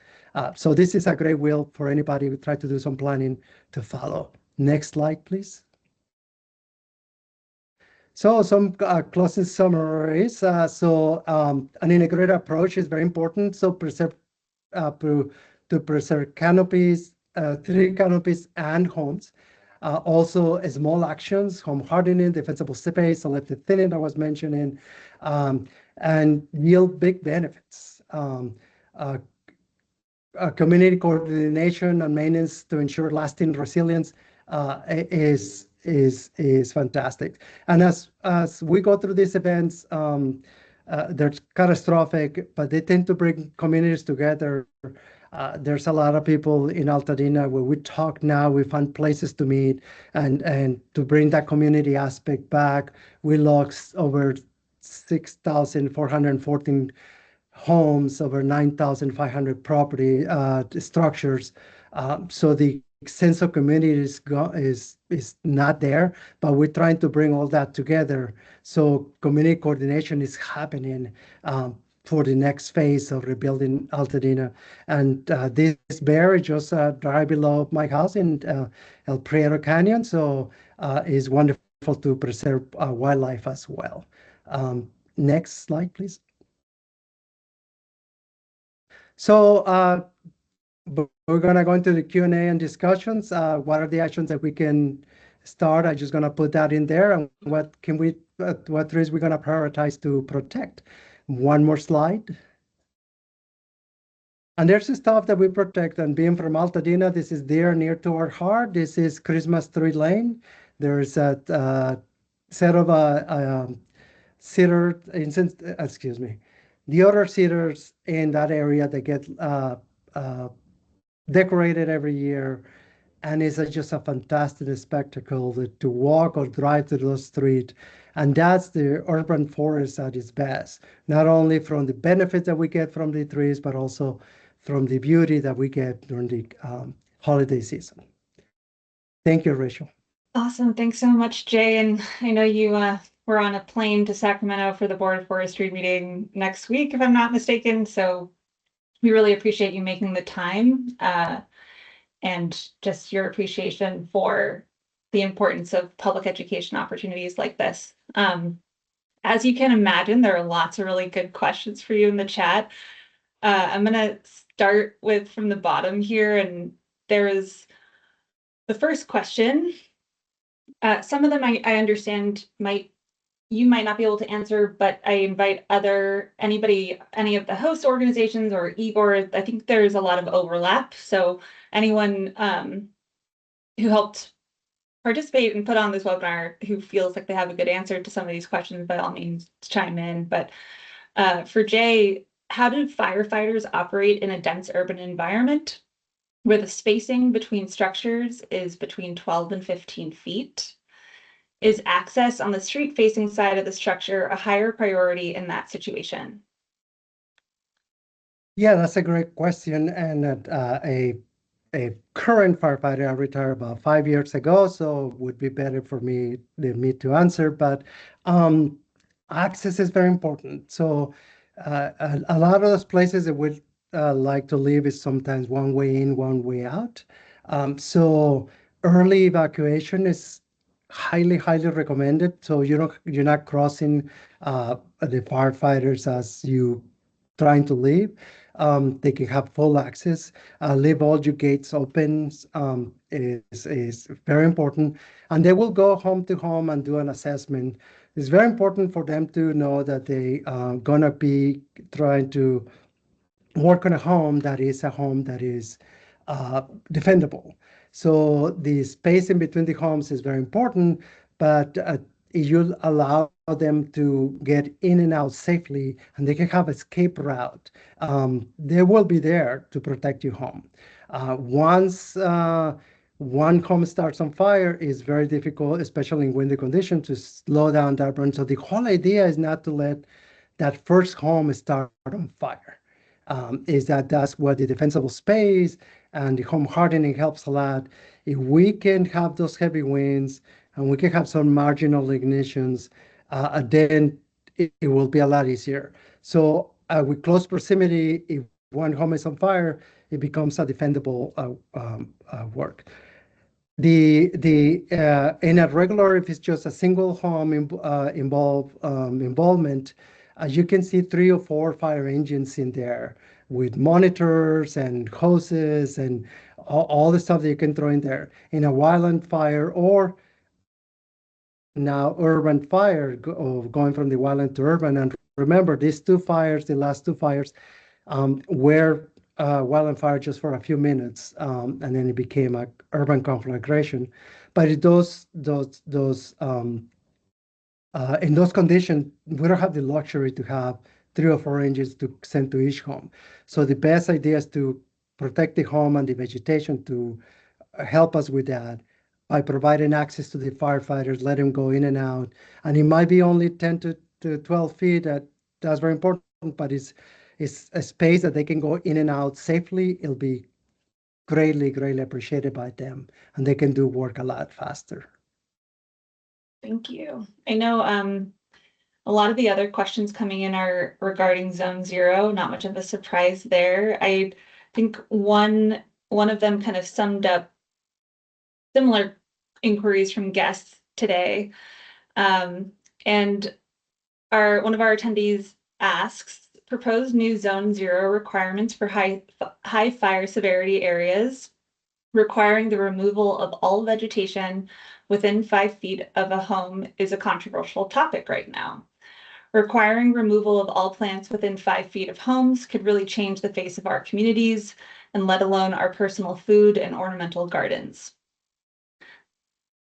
So this is a great wheel for anybody who try to do some planning to follow. Next slide, please. So some closing summaries. An integrated approach is very important. So to preserve canopies, tree canopies and homes. Also small actions, home hardening, defensible space, selective thinning I was mentioning, and yield big benefits. Community coordination and maintenance to ensure lasting resilience is fantastic. And as we go through these events, they're catastrophic, but they tend to bring communities together. There's a lot of people in Altadena where we talk now, we find places to meet and to bring that community aspect back. We lost over 6,414 homes, over 9,500 property structures. So the sense of community is not there, but we're trying to bring all that together. So community coordination is happening for the next phase of rebuilding Altadena. And this bear is just right below my house in El Prieto Canyon, so it's wonderful to preserve wildlife as well. Next slide, please. So we're going to go into the Q&A and discussions. What are the actions that we can start? I'm just going to put that in there. And what trees we're going to prioritize to protect? One more slide. And there's the stuff that we protect. And being from Altadena, this is near to our heart. This is Christmas Tree Lane. There's a set of cedar, excuse me, the other cedars in that area that get decorated every year. And it's just a fantastic spectacle to walk or drive through those streets. And that's the urban forest at its best, not only from the benefits that we get from the trees, but also from the beauty that we get during the holiday season. Thank you, Rachel. Awesome. Thanks so much, Jay. And I know you were on a plane to Sacramento for the Board of Forestry meeting next week, if I'm not mistaken. So we really appreciate you making the time and just your appreciation for the importance of public education opportunities like this. As you can imagine, there are lots of really good questions for you in the chat. I'm going to start with from the bottom here, and there is the first question. Some of them I understand you might not be able to answer, but I invite any of the host organizations or Igor. I think there's a lot of overlap. So anyone who helped participate and put on this webinar who feels like they have a good answer to some of these questions, by all means, chime in. But for Jay, how do firefighters operate in a dense urban environment where the spacing between structures is between 12 and 15 feet? Is access on the street-facing side of the structure a higher priority in that situation? Yeah, that's a great question. And a current firefighter, I retired about 5 years ago, so it would be better for me to answer. But access is very important. So a lot of those places that we like to live is sometimes one way in, one way out. So early evacuation is highly recommended. So you're not crossing the firefighters as you trying to leave. They can have full access. Leave all your gates open is very important. And they will go home to home and do an assessment. It's very important for them to know that they are going to be trying to work on a home that is defendable. So the space in between the homes is very important, but you allow them to get in and out safely, and they can have escape route. They will be there to protect your home. Once one home starts on fire, it's very difficult, especially in windy conditions, to slow down that burn. So the whole idea is not to let that first home start on fire. That's what the defensible space and the home hardening helps a lot. If we can have those heavy winds and we can have some marginal ignitions, then it will be a lot easier. So with close proximity, if one home is on fire, it becomes a defendable work. In a regular, if it's just a single home involvement, you can see 3 or 4 fire engines in there with monitors and hoses and all the stuff that you can throw in there. In a wildland fire or now urban fire, going from the wildland to urban. And remember, these 2 fires, the last 2 fires, were wildland fire just for a few minutes, and then it became an urban conflagration. But in those conditions, we don't have the luxury to have 3 or 4 engines to send to each home. So the best idea is to protect the home and the vegetation to help us with that by providing access to the firefighters, let them go in and out. And it might be only 10 to 12 feet. That's very important, but it's a space that they can go in and out safely. It'll be greatly appreciated by them, and they can do work a lot faster. Thank you. I know A lot of the other questions coming in are regarding Zone 0, not much of a surprise there. I think one of them kind of summed up similar inquiries from guests today. And one of our attendees asks, proposed new Zone 0 requirements for high fire severity areas, requiring the removal of all vegetation within 5 feet of a home is a controversial topic right now. Requiring removal of all plants within 5 feet of homes could really change the face of our communities, and let alone our personal food and ornamental gardens.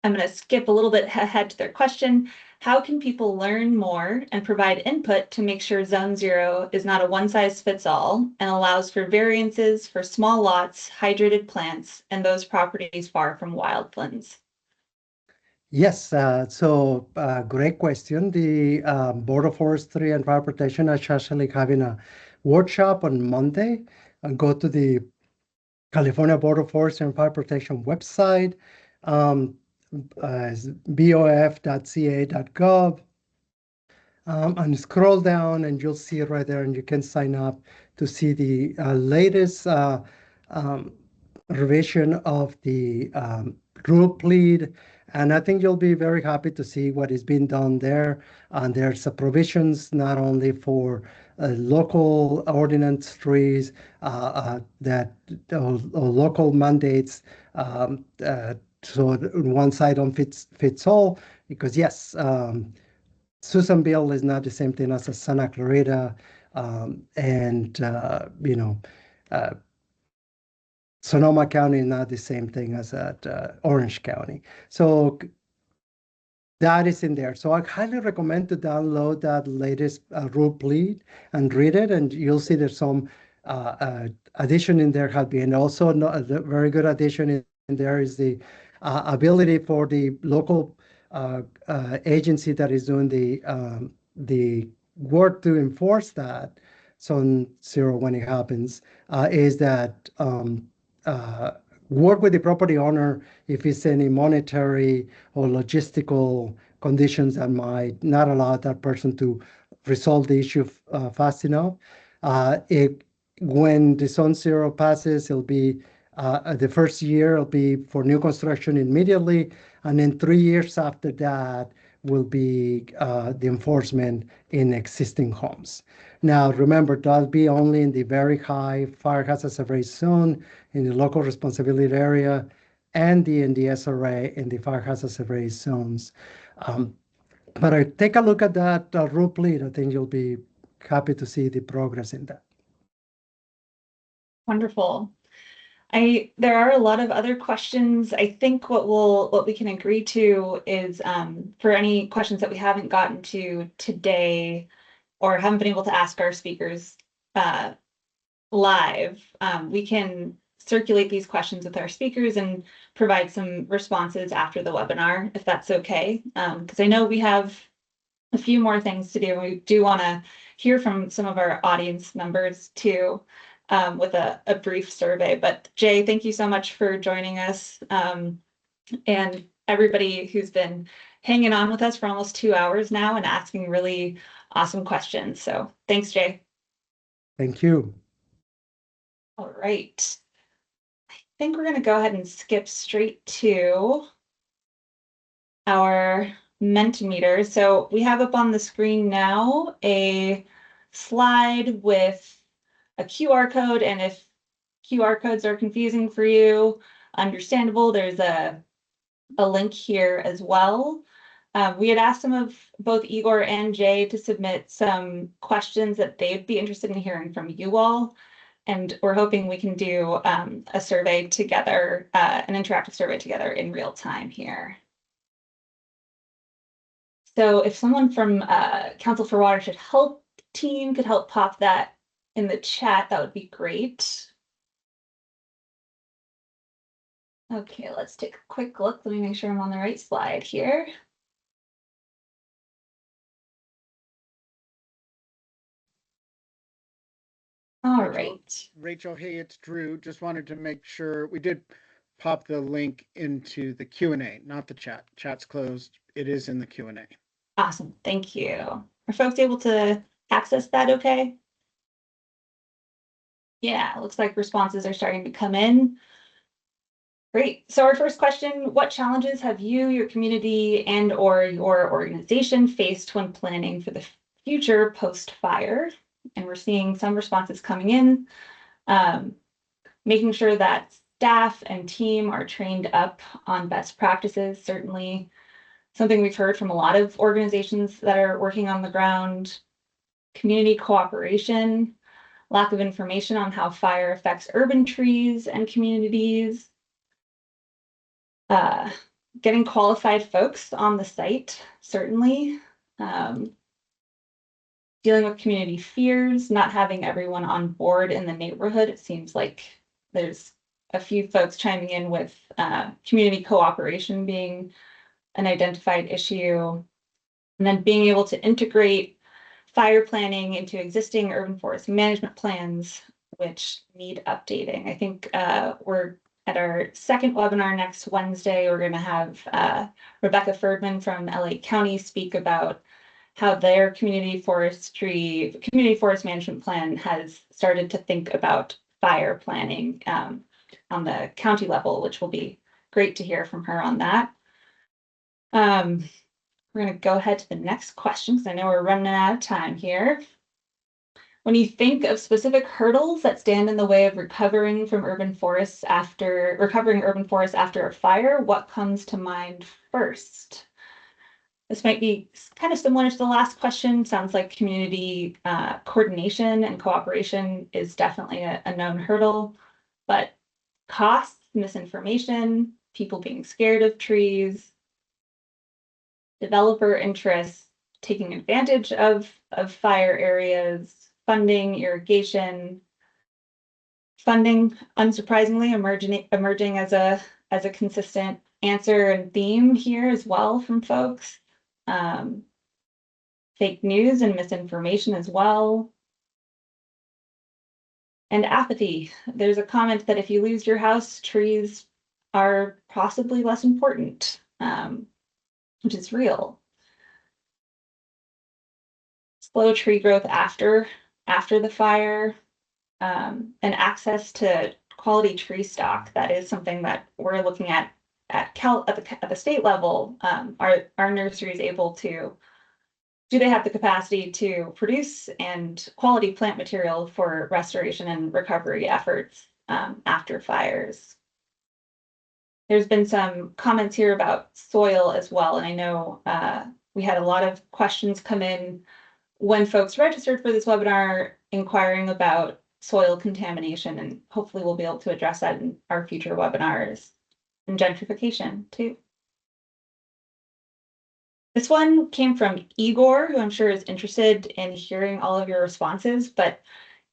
I'm going to skip a little bit ahead to their question. How can people learn more and provide input to make sure Zone 0 is not a one-size-fits-all and allows for variances for small lots, hydrated plants, and those properties far from wildlands? Yes, great question. The Board of Forestry and Fire Protection is actually having a workshop on Monday. Go to the California Board of Forestry and Fire Protection website, bof.ca.gov, and scroll down and you'll see it right there, and you can sign up to see the latest revision of the rule plead. And I think you'll be very happy to see what is being done there. And there's provisions not only for local ordinance trees that local mandates. So one side don't fits all, because yes, Susanville is not the same thing as a Santa Clarita, and Sonoma County is not the same thing as at Orange County. So that is in there. So I highly recommend to download that latest rule plead and read it, and you'll see there's some addition in there have been. Also, a very good addition in there is the ability for the local agency that is doing the work to enforce that Zone 0 when it happens, is that work with the property owner if it's any monetary or logistical conditions that might not allow that person to resolve the issue fast enough. When the Zone 0 passes, it'll be the first year it'll be for new construction immediately, and then 3 years after that will be the enforcement in existing homes. Now, remember, that'll be only in the very high fire hazard severity zone, in the local responsibility area, and in the SRA in the fire hazard severity zones. But take a look at that rule plead. I think you'll be happy to see the progress in that. Wonderful. There are a lot of other questions. I think what we can agree to is for any questions that we haven't gotten to today or haven't been able to ask our speakers live, we can circulate these questions with our speakers and provide some responses after the webinar, if that's okay. Because I know we have a few more things to do. We do want to hear from some of our audience members too, with a brief survey. But Jay, thank you so much for joining us, and everybody who's been hanging on with us for almost 2 hours now and asking really awesome questions. So thanks, Jay. Thank you. All right. I think we're going to go ahead and skip straight to our Mentimeter. So we have up on the screen now a slide with a QR code, and if QR codes are confusing for you, understandable, there's a link here as well. We had asked some of both Igor and Jay to submit some questions that they'd be interested in hearing from you all. And we're hoping we can do a survey together, an interactive survey together in real time here. So if someone from Council for Watershed Health team could help pop that in the chat, that would be great. Okay, let's take a quick look. Let me make sure I'm on the right slide here. All right. Rachel, hey, it's Drew. Just wanted to make sure we did pop the link into the Q&A, not the chat. Chat's closed. It is in the Q&A. Awesome. Thank you. Are folks able to access that okay? Yeah, looks like responses are starting to come in. Great. So our first question, what challenges have you, your community, and or your organization faced when planning for the future post-fire? And we're seeing some responses coming in. Making sure that staff and team are trained up on best practices, certainly something we've heard from a lot of organizations that are working on the ground. Community cooperation, lack of information on how fire affects urban trees and communities. Getting qualified folks on the site, certainly. Dealing with community fears, not having everyone on board in the neighborhood. It seems like there's a few folks chiming in with community cooperation being an identified issue. And then being able to integrate fire planning into existing urban forest management plans, which need updating. I think we're at our second webinar next Wednesday. We're going to have Rebecca Ferdman from LA County speak about how their community forest management plan has started to think about fire planning on the county level, which will be great to hear from her on that. We're going to go ahead to the next question because I know we're running out of time here. When you think of specific hurdles that stand in the way of recovering urban forests after a fire, what comes to mind first? This might be kind of similar to the last question. Sounds like community coordination and cooperation is definitely a known hurdle, but costs, misinformation, people being scared of trees, developer interest, taking advantage of fire areas, funding, irrigation, funding, unsurprisingly, emerging as a consistent answer and theme here as well from folks. Fake news and misinformation as well. And apathy. There's a comment that if you lose your house, trees are possibly less important, which is real. Slow tree growth after the fire, and access to quality tree stock. That is something that we're looking at the state level. Are nurseries able to? Do they have the capacity to produce and quality plant material for restoration and recovery efforts after fires? There's been some comments here about soil as well, and I know we had a lot of questions come in when folks registered for this webinar inquiring about soil contamination, and hopefully we'll be able to address that in our future webinars. And gentrification too. This one came from Igor, who I'm sure is interested in hearing all of your responses, but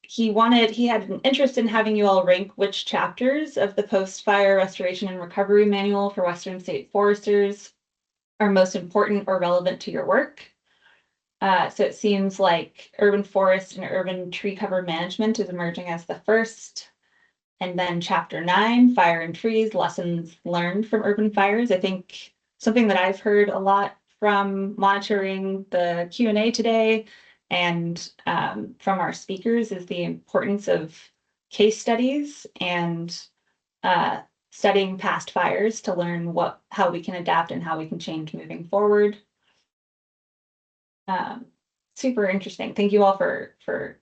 he had an interest in having you all rank which chapters of the post-fire restoration and recovery manual for Western state foresters are most important or relevant to your work. So it seems like urban forest and urban tree cover management is emerging as the first. And then chapter 9, fire and trees, lessons learned from urban fires. I think something that I've heard a lot from monitoring the Q&A today and from our speakers is the importance of case studies and studying past fires to learn how we can adapt and how we can change moving forward. Super interesting. Thank you all for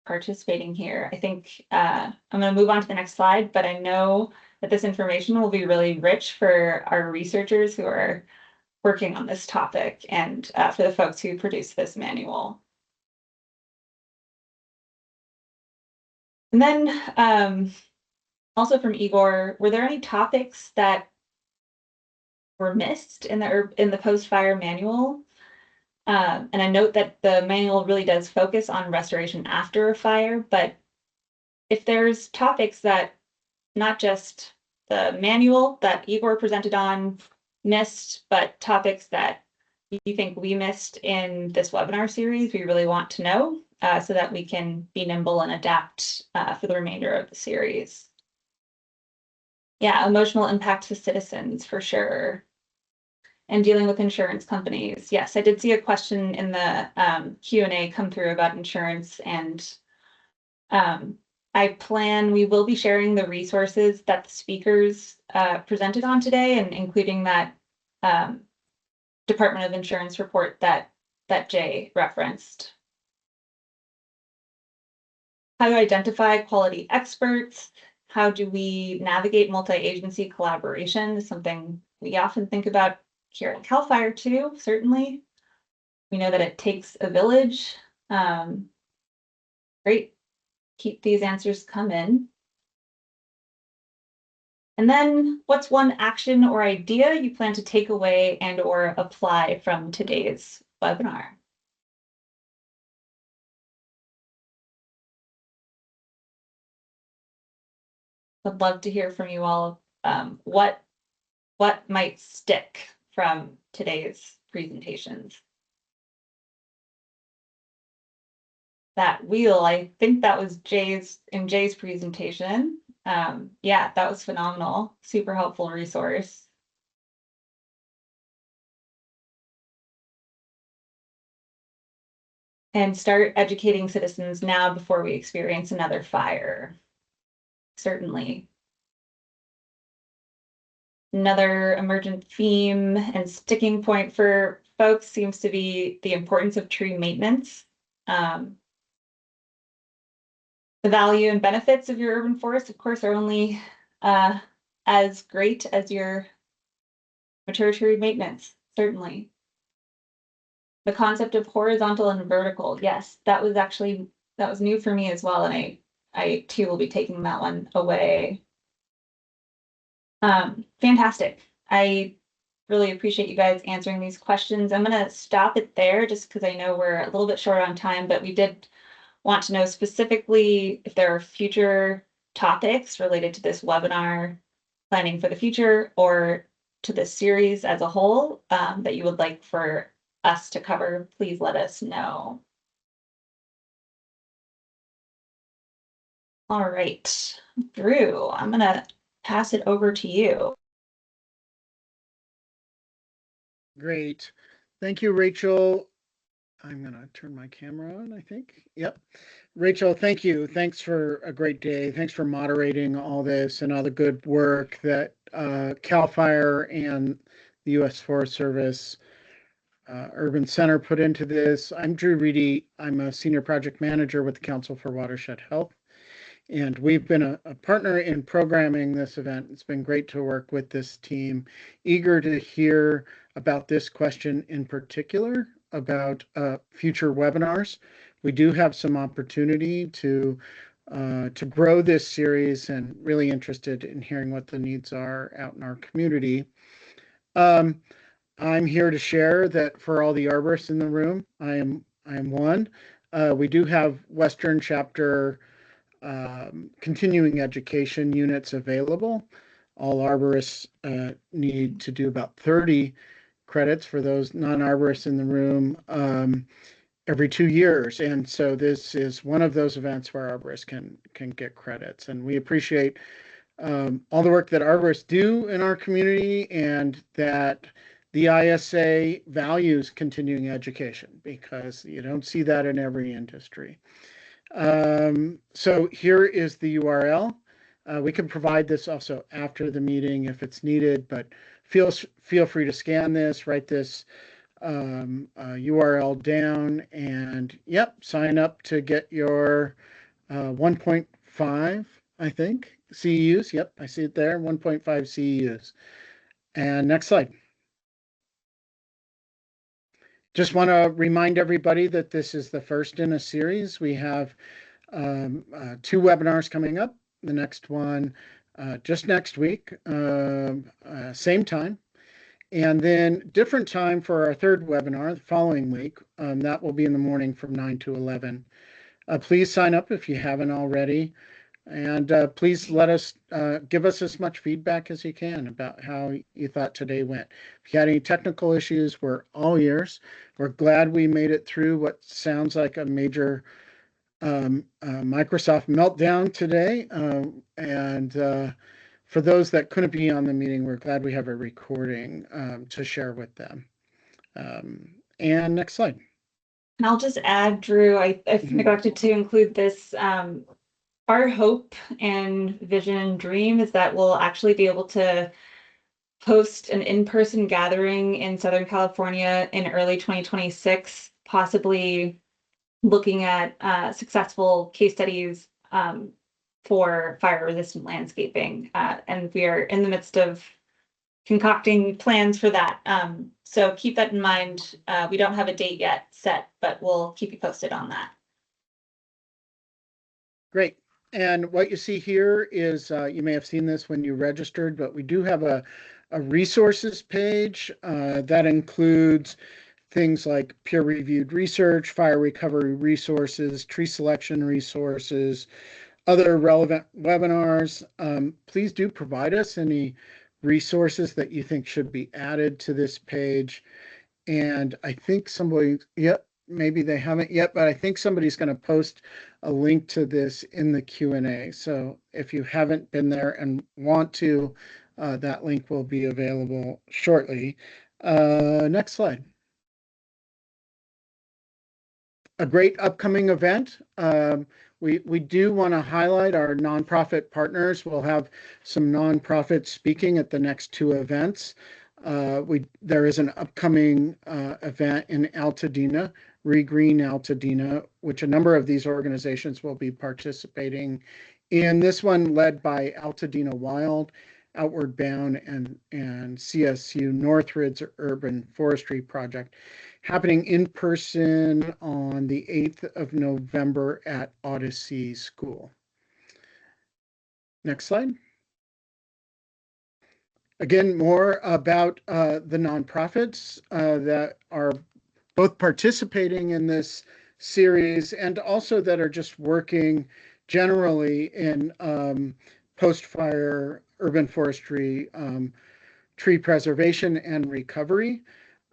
participating here. I think I'm going to move on to the next slide, but I know that this information will be really rich for our researchers who are working on this topic and for the folks who produced this manual. And then also from Igor, were there any topics that were missed in the post-fire manual? And I note that the manual really does focus on restoration after a fire, but if there's topics that not just the manual that Igor presented on missed, but topics that you think we missed in this webinar series, we really want to know so that we can be nimble and adapt for the remainder of the series. Yeah, emotional impact to citizens for sure. and dealing with insurance companies. Yes, I did see a question in the Q&A come through about insurance, and we will be sharing the resources that the speakers presented on today, and including that Department of Insurance report that Jay referenced. How to identify quality experts. How do we navigate multi-agency collaboration is something we often think about here at CAL FIRE too, certainly. We know that it takes a village. Great, keep these answers coming. And then what's one action or idea you plan to take away and or apply from today's webinar? I'd love to hear from you all. What might stick from today's presentations? That wheel, I think that was Jay's presentation. Yeah, that was phenomenal. Super helpful resource. And start educating citizens now before we experience another fire. Certainly. Another emergent theme and sticking point for folks seems to be the importance of tree maintenance. The value and benefits of your urban forest, of course, are only as great as your mature tree maintenance, certainly. The concept of horizontal and vertical, yes, that was new for me as well, and I too will be taking that one away. Fantastic. I really appreciate you guys answering these questions. I'm going to stop it there just because I know we're a little bit short on time, but we did want to know specifically if there are future topics related to this webinar, planning for the future, or to this series as a whole that you would like for us to cover. Please let us know. All right, Drew, I'm going to pass it over to you. Great. Thank you, Rachel. I'm going to turn my camera on, I think. Yep. Rachel, thank you. Thanks for a great day. Thanks for moderating all this and all the good work that CAL FIRE and the U.S. Forest Service Urban Center put into this. I'm Drew Reedy. I'm a senior project manager with the Council for Watershed Health. And we've been a partner in programming this event. It's been great to work with this team. Eager to hear about this question in particular about future webinars. We do have some opportunity to grow this series, and really interested in hearing what the needs are out in our community. I'm here to share that for all the arborists in the room, I am one. We do have Western Chapter continuing education units available. All arborists need to do about 30 credits for those non-arborists in the room every 2 years. And so this is one of those events where arborists can get credits. And we appreciate all the work that arborists do in our community, and that the ISA values continuing education, because you don't see that in every industry. So here is the URL. We can provide this also after the meeting if it's needed, but feel free to scan this, write this URL down, and sign up to get your 1.5, I think, CEUs. Yep, I see it there, 1.5 CEUs. And next slide. Just want to remind everybody that this is the first in a series. We have 2 webinars coming up. The next one just next week, same time. And then different time for our 3rd webinar the following week. That will be in the morning from 9 to 11. Please sign up if you haven't already. And please let us give us as much feedback as you can about how you thought today went. If you had any technical issues, we're all ears. We're glad we made it through what sounds like a major Microsoft meltdown today, and for those that couldn't be on the meeting, we're glad we have a recording to share with them. And next slide. And I'll just add, Drew, I Mhm. neglected to include this. Our hope and vision and dream is that we'll actually be able to host an in-person gathering in Southern California in early 2026, possibly looking at successful case studies for fire-resistant landscaping. And we are in the midst of concocting plans for that. So keep that in mind. We don't have a date yet set, but we'll keep you posted on that. Great. And what you see here is, you may have seen this when you registered, but we do have a resources page that includes things like peer-reviewed research, fire recovery resources, tree selection resources, other relevant webinars. Please do provide us any resources that you think should be added to this page. And I think somebody, yep, maybe they haven't yet, but I think somebody's going to post a link to this in the Q&A. So if you haven't been there and want to, that link will be available shortly. Next slide. A great upcoming event. We do want to highlight our nonprofit partners. We'll have some nonprofits speaking at the next two events. There is an upcoming event in Altadena, Regreen Altadena, which a number of these organizations will be participating in. This one led by Altadena Wild, Outward Bound, and CSU Northridge Urban Forestry Project, happening in person on the 8th of November at Odyssey School. Next slide. Again, more about the nonprofits that are both participating in this series and also that are just working generally in post-fire urban forestry, tree preservation and recovery.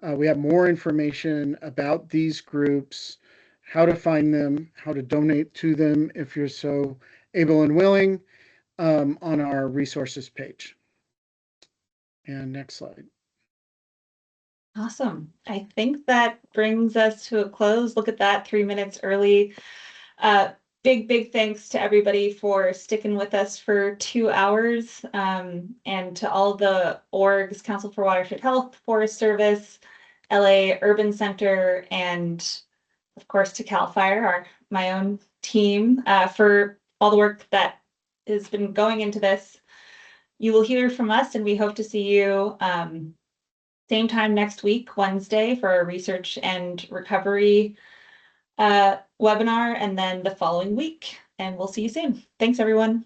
We have more information about these groups, how to find them, how to donate to them if you're so able and willing, on our resources page. And next slide. Awesome. I think that brings us to a close. Look at that, 3 minutes early. Big thanks to everybody for sticking with us for 2 hours, and to all the orgs, Council for Watershed Health, Forest Service, LA Urban Center, and of course to CAL FIRE, my own team, for all the work that has been going into this. You will hear from us, and we hope to see you same time next week, Wednesday, for our research and recovery webinar, and then the following week. And we'll see you soon. Thanks, everyone.